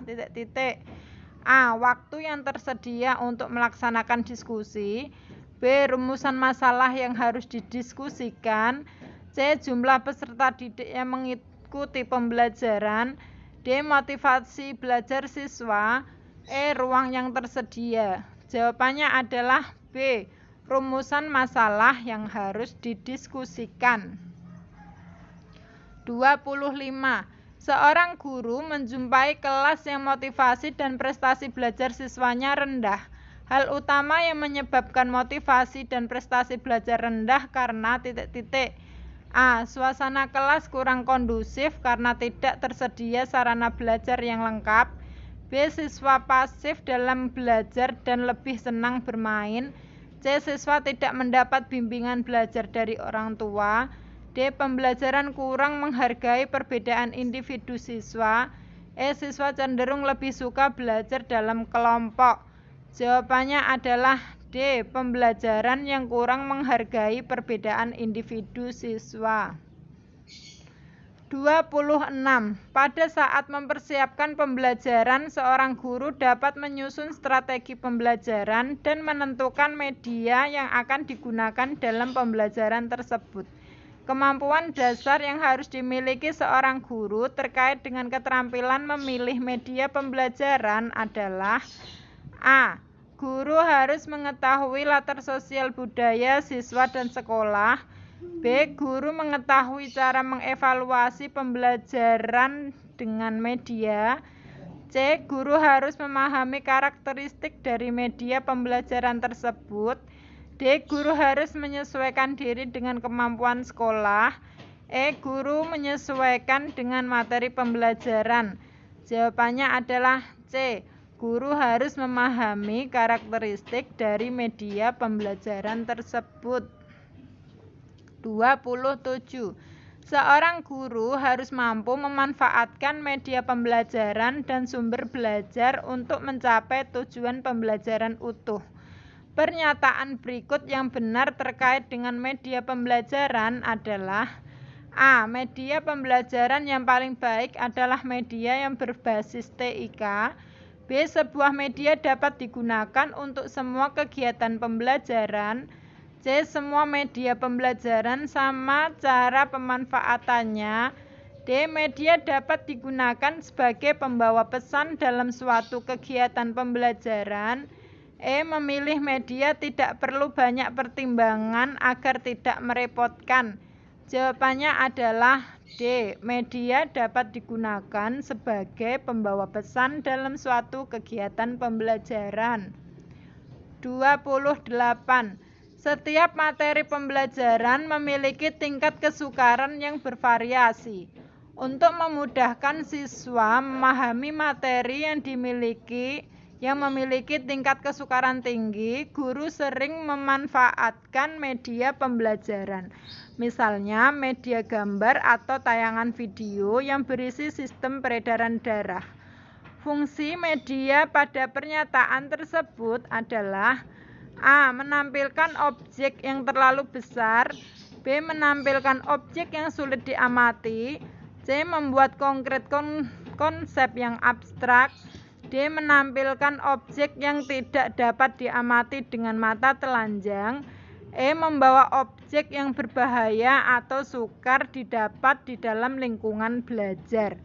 A. Waktu yang tersedia untuk melaksanakan diskusi, B. Rumusan masalah yang harus didiskusikan, C. Jumlah peserta didik yang mengikuti pembelajaran, D. Motivasi belajar siswa, E. Ruang yang tersedia. Jawabannya adalah B. Rumusan masalah yang harus didiskusikan. 25. Seorang guru menjumpai kelas yang motivasi dan prestasi belajar siswanya rendah. Hal utama yang menyebabkan motivasi dan prestasi belajar rendah karena A. Suasana kelas kurang kondusif karena tidak tersedia sarana belajar yang lengkap. B. Siswa pasif dalam belajar dan lebih senang bermain. C. Siswa tidak mendapat bimbingan belajar dari orang tua. D. Pembelajaran kurang menghargai perbedaan individu siswa. E. Siswa cenderung lebih suka belajar dalam kelompok. Jawabannya adalah D. Pembelajaran yang kurang menghargai perbedaan individu siswa. 26. Pada saat mempersiapkan pembelajaran, seorang guru dapat menyusun strategi pembelajaran dan menentukan media yang akan digunakan dalam pembelajaran tersebut. Kemampuan dasar yang harus dimiliki seorang guru terkait dengan keterampilan memilih media pembelajaran adalah A. Guru harus mengetahui latar sosial budaya siswa dan sekolah. B. Guru mengetahui cara mengevaluasi pembelajaran dengan media. C. Guru harus memahami karakteristik dari media pembelajaran tersebut. D. Guru harus menyesuaikan diri dengan kemampuan sekolah. E. Guru menyesuaikan dengan materi pembelajaran. Jawabannya adalah C. Guru harus memahami karakteristik dari media pembelajaran tersebut. 27. Seorang guru harus mampu memanfaatkan media pembelajaran dan sumber belajar untuk mencapai tujuan pembelajaran utuh. Pernyataan berikut yang benar terkait dengan media pembelajaran adalah: A. Media pembelajaran yang paling baik adalah media yang berbasis TIK. B. Sebuah media dapat digunakan untuk semua kegiatan pembelajaran. C. Semua media pembelajaran sama cara pemanfaatannya. D. Media dapat digunakan sebagai pembawa pesan dalam suatu kegiatan pembelajaran. E. Memilih media tidak perlu banyak pertimbangan agar tidak merepotkan. Jawabannya adalah D. Media dapat digunakan sebagai pembawa pesan dalam suatu kegiatan pembelajaran. 28. Setiap materi pembelajaran memiliki tingkat kesukaran yang bervariasi. Untuk memudahkan siswa memahami materi yang memiliki tingkat kesukaran tinggi, guru sering memanfaatkan media pembelajaran. Misalnya media gambar atau tayangan video yang berisi sistem peredaran darah. Fungsi media pada pernyataan tersebut adalah: A. Menampilkan objek yang terlalu besar. B. Menampilkan objek yang sulit diamati. C. Membuat konkret konsep yang abstrak. D. Menampilkan objek yang tidak dapat diamati dengan mata telanjang. E. Membawa objek yang berbahaya atau sukar didapat di dalam lingkungan belajar.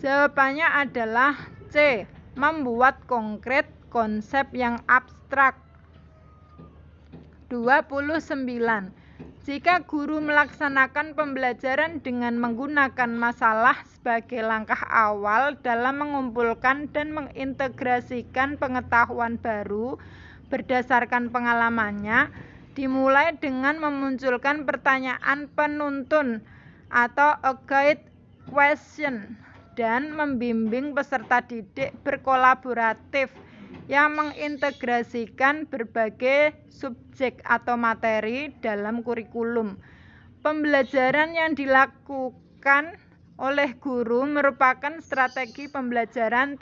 Jawabannya adalah C. Membuat konkret konsep yang abstrak. 29. Jika guru melaksanakan pembelajaran dengan menggunakan masalah sebagai langkah awal dalam mengumpulkan dan mengintegrasikan pengetahuan baru berdasarkan pengalamannya, dimulai dengan memunculkan pertanyaan penuntun atau a guide question, dan membimbing peserta didik berkolaboratif yang mengintegrasikan berbagai subjek atau materi dalam kurikulum. Pembelajaran yang dilakukan oleh guru merupakan strategi pembelajaran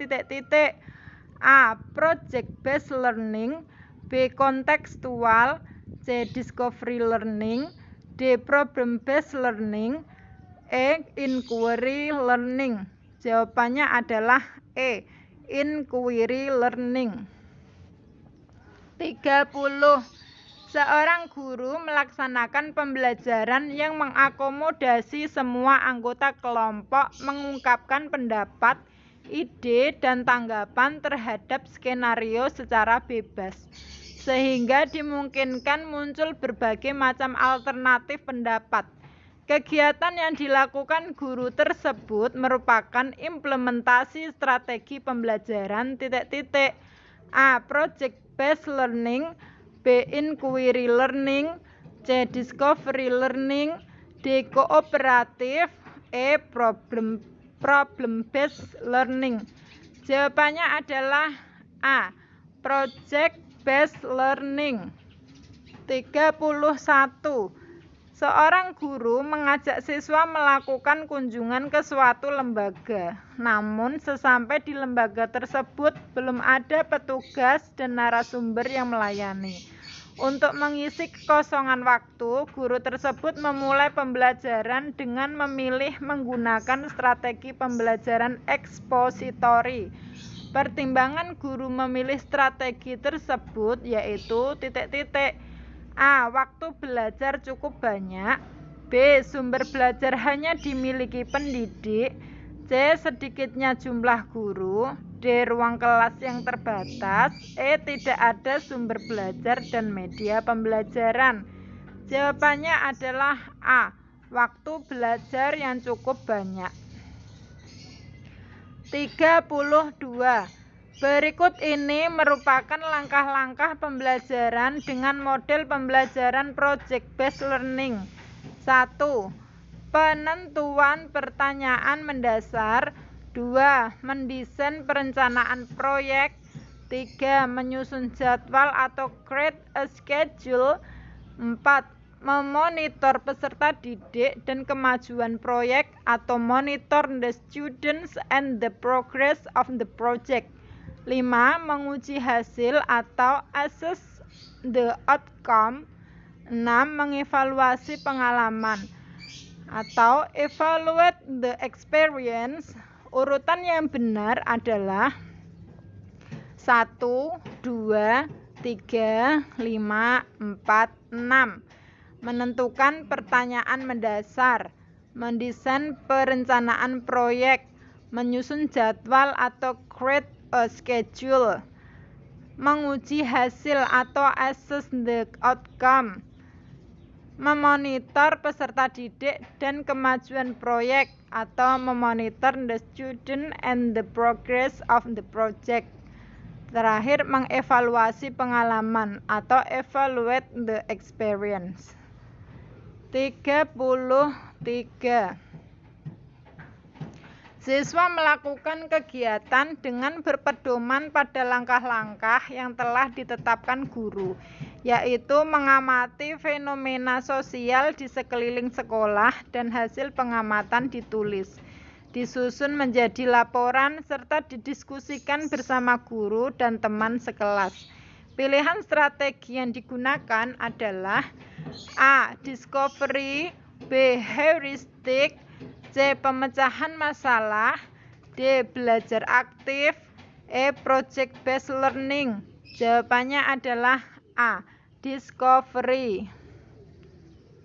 A. Project based learning. B. Kontekstual. C. Discovery learning. D. Problem based learning. E. Inquiry learning. Jawabannya adalah E. Inquiry learning. 30. Seorang guru melaksanakan pembelajaran yang mengakomodasi semua anggota kelompok mengungkapkan pendapat, ide, dan tanggapan terhadap skenario secara bebas, sehingga dimungkinkan muncul berbagai macam alternatif pendapat. Kegiatan yang dilakukan guru tersebut merupakan implementasi strategi pembelajaran A. Project based learning. B. Inquiry learning. C. Discovery learning. D. Kooperatif. E. Problem based learning. Jawabannya adalah A. Project based learning. 31. Seorang guru mengajak siswa melakukan kunjungan ke suatu lembaga. Namun sesampai di lembaga tersebut belum ada petugas dan narasumber yang melayani. Untuk mengisi kekosongan waktu, guru tersebut memulai pembelajaran dengan memilih menggunakan strategi pembelajaran ekspositori. Pertimbangan guru memilih strategi tersebut yaitu A. Waktu belajar cukup banyak. B. Sumber belajar hanya dimiliki pendidik. C. Sedikitnya jumlah guru. D. Ruang kelas yang terbatas. E. Tidak ada sumber belajar dan media pembelajaran. Jawabannya adalah A. Waktu belajar yang cukup banyak. 32. Berikut ini merupakan langkah-langkah pembelajaran dengan model pembelajaran project based learning. 1. Penentuan pertanyaan mendasar. 2. Mendesain perencanaan proyek. 3. Menyusun jadwal atau create a schedule. 4. memonitor peserta didik dan kemajuan proyek atau monitor the students and the progress of the project. 5. Menguji hasil atau assess the outcome. 6. Mengevaluasi pengalaman atau evaluate the experience. Urutan yang benar adalah 1, 2, 3, 5, 4, 6. Menentukan pertanyaan mendasar, mendesain perencanaan proyek, menyusun jadwal atau create a schedule, menguji hasil atau assess the outcome, memonitor peserta didik dan kemajuan proyek atau memonitor the student and the progress of the project. Terakhir, mengevaluasi pengalaman atau evaluate the experience. 33. Siswa melakukan kegiatan dengan berpedoman pada langkah-langkah yang telah ditetapkan guru, yaitu mengamati fenomena sosial di sekeliling sekolah dan hasil pengamatan ditulis, disusun menjadi laporan, serta didiskusikan bersama guru dan teman sekelas. Pilihan strategi yang digunakan adalah A. Discovery, B. Heuristik, C. Pemecahan masalah, D. Belajar aktif, E. Project based learning. Jawabannya adalah A. Discovery.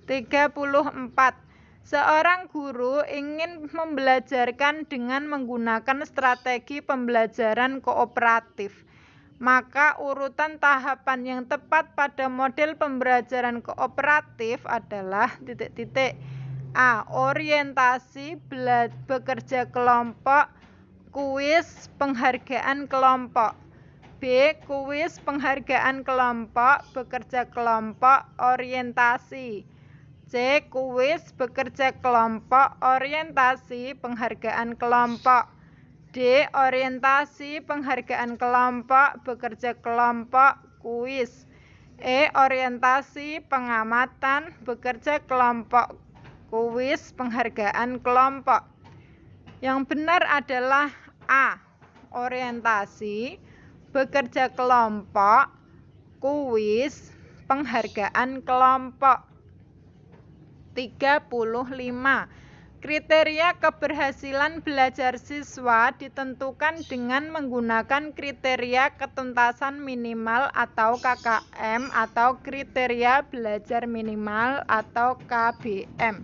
34. Seorang guru ingin membelajarkan dengan menggunakan strategi pembelajaran kooperatif. Maka urutan tahapan yang tepat pada model pembelajaran kooperatif adalah A. Orientasi, bekerja kelompok, kuis, penghargaan kelompok. B. Kuis, penghargaan kelompok, bekerja kelompok, orientasi. C. Kuis, bekerja kelompok, orientasi, penghargaan kelompok. D. Orientasi, penghargaan kelompok, bekerja kelompok, kuis. E. Orientasi, pengamatan, bekerja kelompok, kuis, penghargaan kelompok. Yang benar adalah A. Orientasi, bekerja kelompok, kuis, penghargaan kelompok. 35. Kriteria keberhasilan belajar siswa ditentukan dengan menggunakan kriteria ketuntasan minimal atau KKM atau kriteria belajar minimal atau KBM.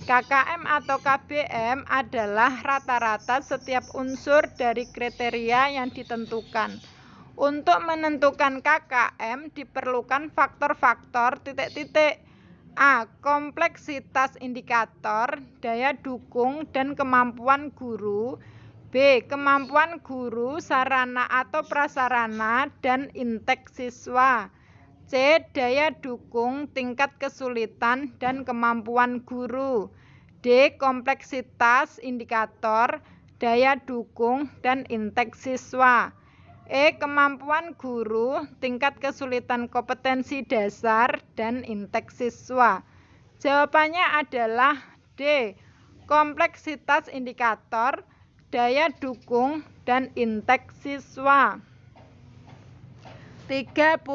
KKM atau KBM adalah rata-rata setiap unsur dari kriteria yang ditentukan. Untuk menentukan KKM diperlukan faktor-faktor A. Kompleksitas indikator, daya dukung dan kemampuan guru. B. Kemampuan guru, sarana atau prasarana, dan intek siswa. C. Daya dukung, tingkat kesulitan, dan kemampuan guru. D. Kompleksitas indikator, daya dukung, dan intek siswa. E. Kemampuan guru, tingkat kesulitan kompetensi dasar, dan intek siswa. Jawabannya adalah D. Kompleksitas indikator, daya dukung, dan intek siswa. 36.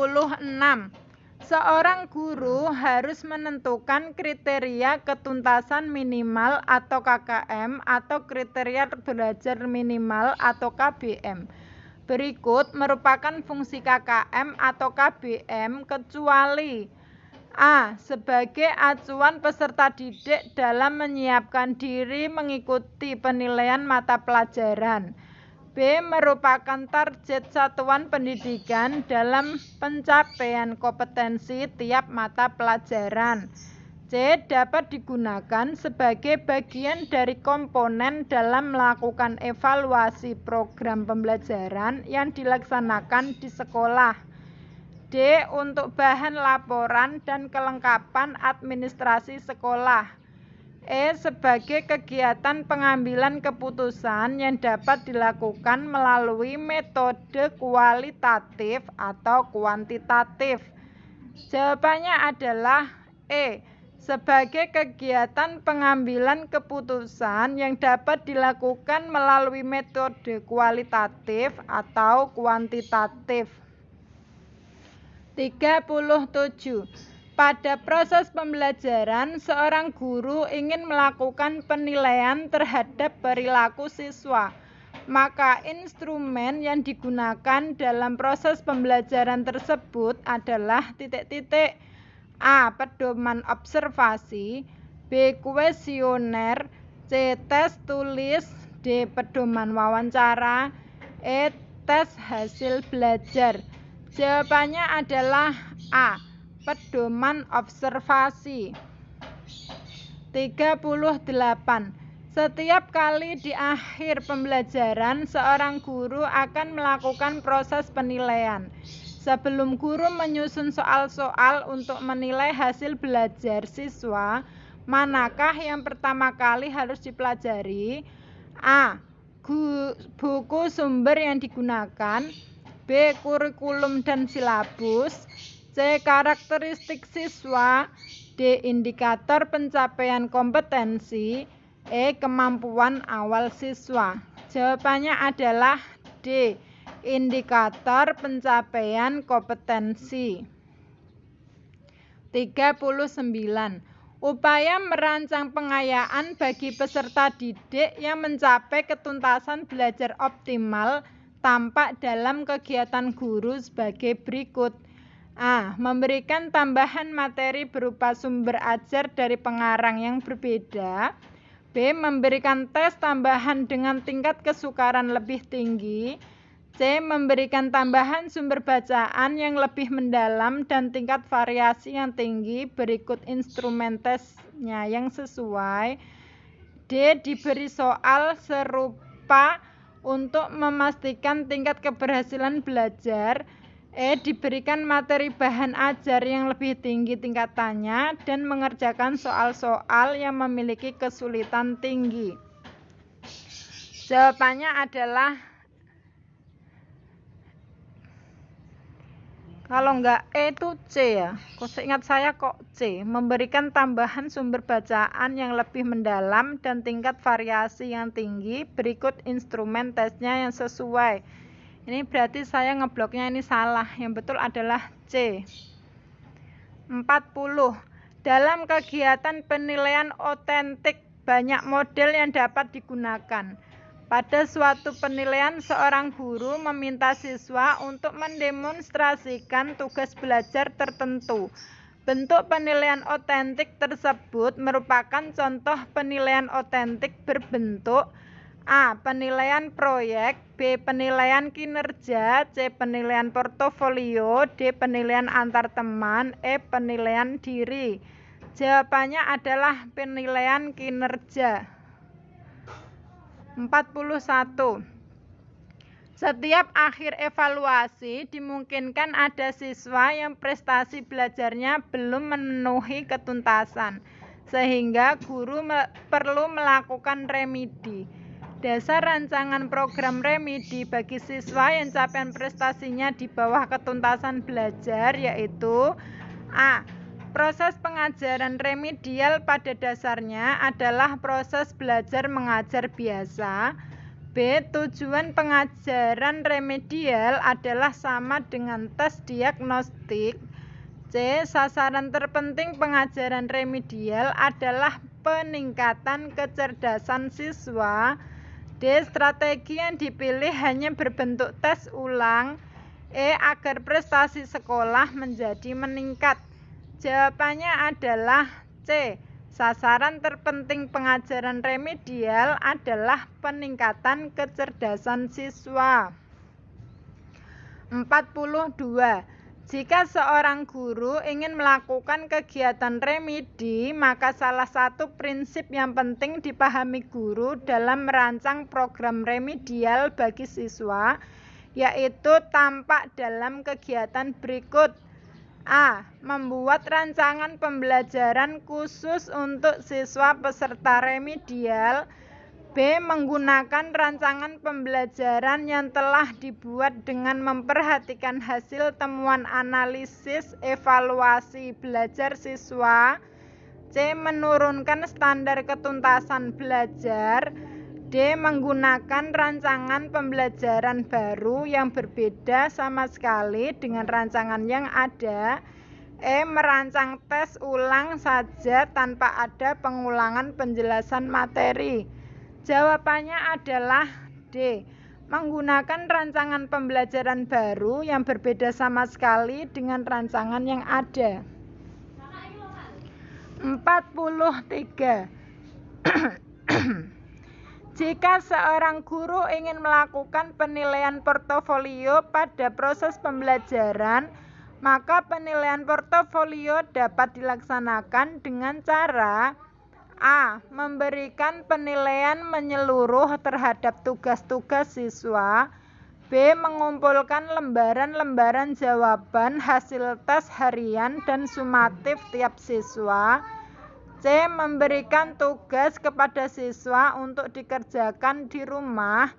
Seorang guru harus menentukan kriteria ketuntasan minimal atau KKM atau kriteria belajar minimal atau KBM. Berikut merupakan fungsi KKM atau KBM kecuali A. Sebagai acuan peserta didik dalam menyiapkan diri mengikuti penilaian mata pelajaran. B. Merupakan target satuan pendidikan dalam pencapaian kompetensi tiap mata pelajaran. C. Dapat digunakan sebagai bagian dari komponen dalam melakukan evaluasi program pembelajaran yang dilaksanakan di sekolah. D. Untuk bahan laporan dan kelengkapan administrasi sekolah. E. Sebagai kegiatan pengambilan keputusan yang dapat dilakukan melalui metode kualitatif atau kuantitatif. Jawabannya adalah Sebagai kegiatan pengambilan keputusan yang dapat dilakukan melalui metode kualitatif atau kuantitatif. 37. Pada proses pembelajaran, seorang guru ingin melakukan penilaian terhadap perilaku siswa. Maka instrumen yang digunakan dalam proses pembelajaran tersebut adalah titik-titik. A. Pedoman observasi, B. kuesioner, C. tes tulis, D. pedoman wawancara, E. tes hasil belajar. Jawabannya adalah A. Pedoman observasi. 38. Setiap kali di akhir pembelajaran, seorang guru akan melakukan proses penilaian. Sebelum guru menyusun soal-soal untuk menilai hasil belajar siswa, manakah yang pertama kali harus dipelajari? A. Buku sumber yang digunakan, B. kurikulum dan silabus, C. karakteristik siswa, D. indikator pencapaian kompetensi, E. kemampuan awal siswa. Jawabannya adalah D. indikator pencapaian kompetensi. 39. Upaya merancang pengayaan bagi peserta didik yang mencapai ketuntasan belajar optimal tampak dalam kegiatan guru sebagai berikut. A. Memberikan tambahan materi berupa sumber ajar dari pengarang yang berbeda. B. Memberikan tes tambahan dengan tingkat kesukaran lebih tinggi. C. Memberikan tambahan sumber bacaan yang lebih mendalam dan tingkat variasi yang tinggi. Berikut instrumen tesnya yang sesuai. D. Diberi soal serupa untuk memastikan tingkat keberhasilan belajar. E. Diberikan materi bahan ajar yang lebih tinggi tingkatannya dan mengerjakan soal-soal yang memiliki kesulitan tinggi. Jawabannya adalah, kalau enggak E itu C ya. Seingat saya kok C. Memberikan tambahan sumber bacaan yang lebih mendalam dan tingkat variasi yang tinggi. Berikut instrumen tesnya yang sesuai. Ini berarti saya ngebloknya ini salah. Yang betul adalah C. 40. Dalam kegiatan penilaian otentik, banyak model yang dapat digunakan. Pada suatu penilaian, seorang guru meminta siswa untuk mendemonstrasikan tugas belajar tertentu. Bentuk penilaian otentik tersebut merupakan contoh penilaian otentik berbentuk A. Penilaian proyek, B. Penilaian kinerja, C. Penilaian portofolio, D. Penilaian antar teman, E. Penilaian diri. Jawabannya adalah penilaian kinerja. 41. Setiap akhir evaluasi dimungkinkan ada siswa yang prestasi belajarnya belum memenuhi ketuntasan, sehingga guru perlu melakukan remedi. Dasar rancangan program remedi bagi siswa yang capaian prestasinya di bawah ketuntasan belajar yaitu A. Proses pengajaran remedial pada dasarnya adalah proses belajar mengajar biasa. B. Tujuan pengajaran remedial adalah sama dengan tes diagnostik. C. Sasaran terpenting pengajaran remedial adalah peningkatan kecerdasan siswa. D. Strategi yang dipilih hanya berbentuk tes ulang. E. Agar prestasi sekolah menjadi meningkat. Jawabannya adalah C. Sasaran terpenting pengajaran remedial adalah peningkatan kecerdasan siswa. 42. Jika seorang guru ingin melakukan kegiatan remedi, maka salah satu prinsip yang penting dipahami guru dalam merancang program remedial bagi siswa, yaitu tampak dalam kegiatan berikut. A. Membuat rancangan pembelajaran khusus untuk siswa peserta remedial. B. Menggunakan rancangan pembelajaran yang telah dibuat dengan memperhatikan hasil temuan analisis evaluasi belajar siswa. C. Menurunkan standar ketuntasan belajar. D. Menggunakan rancangan pembelajaran baru yang berbeda sama sekali dengan rancangan yang ada. E. Merancang tes ulang saja tanpa ada pengulangan penjelasan materi. Jawabannya adalah D. Menggunakan rancangan pembelajaran baru yang berbeda sama sekali dengan rancangan yang ada. 43. Jika seorang guru ingin melakukan penilaian portofolio pada proses pembelajaran, maka penilaian portofolio dapat dilaksanakan dengan cara A. Memberikan penilaian menyeluruh terhadap tugas-tugas siswa. B. Mengumpulkan lembaran-lembaran jawaban hasil tes harian dan sumatif tiap siswa. C. Memberikan tugas kepada siswa untuk dikerjakan di rumah.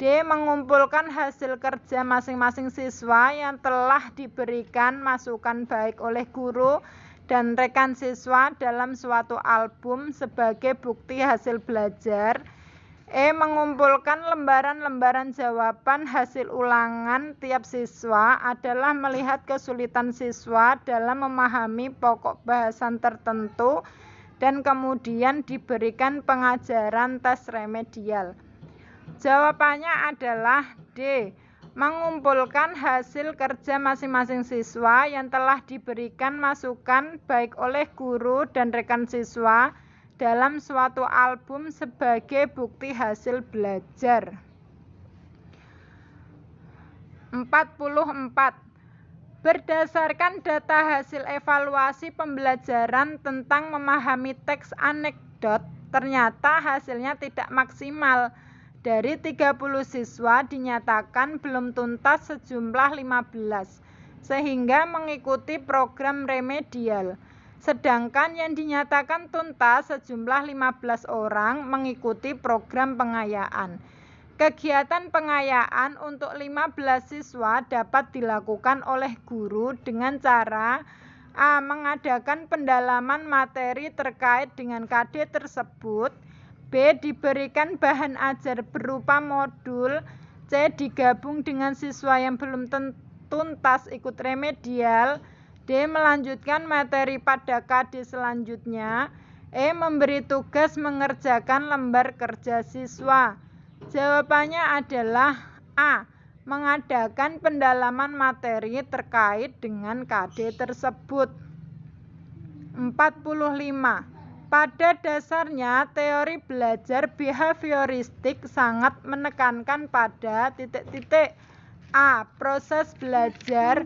D. Mengumpulkan hasil kerja masing-masing siswa yang telah diberikan masukan baik oleh guru dan rekan siswa dalam suatu album sebagai bukti hasil belajar. E. Mengumpulkan lembaran-lembaran jawaban hasil ulangan tiap siswa adalah melihat kesulitan siswa dalam memahami pokok bahasan tertentu dan kemudian diberikan pengajaran tes remedial. Jawabannya adalah D. Mengumpulkan hasil kerja masing-masing siswa yang telah diberikan masukan baik oleh guru dan rekan siswa dalam suatu album sebagai bukti hasil belajar. 44. Berdasarkan data hasil evaluasi pembelajaran tentang memahami teks anekdot, ternyata hasilnya tidak maksimal. Dari 30 siswa dinyatakan belum tuntas sejumlah 15, sehingga mengikuti program remedial. Sedangkan yang dinyatakan tuntas sejumlah 15 orang mengikuti program pengayaan. Kegiatan pengayaan untuk 15 siswa dapat dilakukan oleh guru dengan cara A. Mengadakan pendalaman materi terkait dengan KD tersebut. B. Diberikan bahan ajar berupa modul. C. Digabung dengan siswa yang belum tuntas ikut remedial. D. Melanjutkan materi pada KD selanjutnya. E. Memberi tugas mengerjakan lembar kerja siswa. Jawabannya adalah A. Mengadakan pendalaman materi terkait dengan KD tersebut. 45. Pada dasarnya, teori belajar behavioristik sangat menekankan pada A. Proses belajar.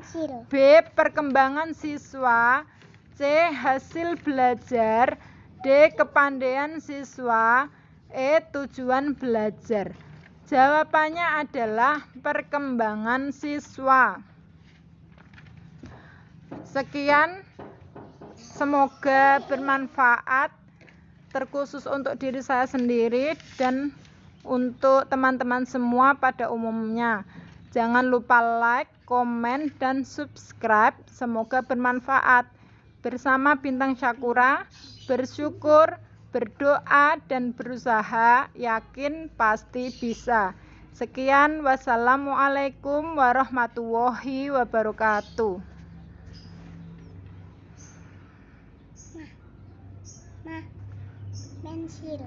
B. Perkembangan siswa. C. Hasil belajar. D. Kepandaian siswa. E. Tujuan belajar. Jawabannya adalah perkembangan siswa. Sekian. Semoga bermanfaat, terkhusus untuk diri saya sendiri dan untuk teman-teman semua pada umumnya. Jangan lupa like, komen, dan subscribe. Semoga bermanfaat. Bersama Bintang Syakura, bersyukur, berdoa, dan berusaha, yakin pasti bisa. Sekian, wassalamualaikum warahmatullahi wabarakatuh. Pensil.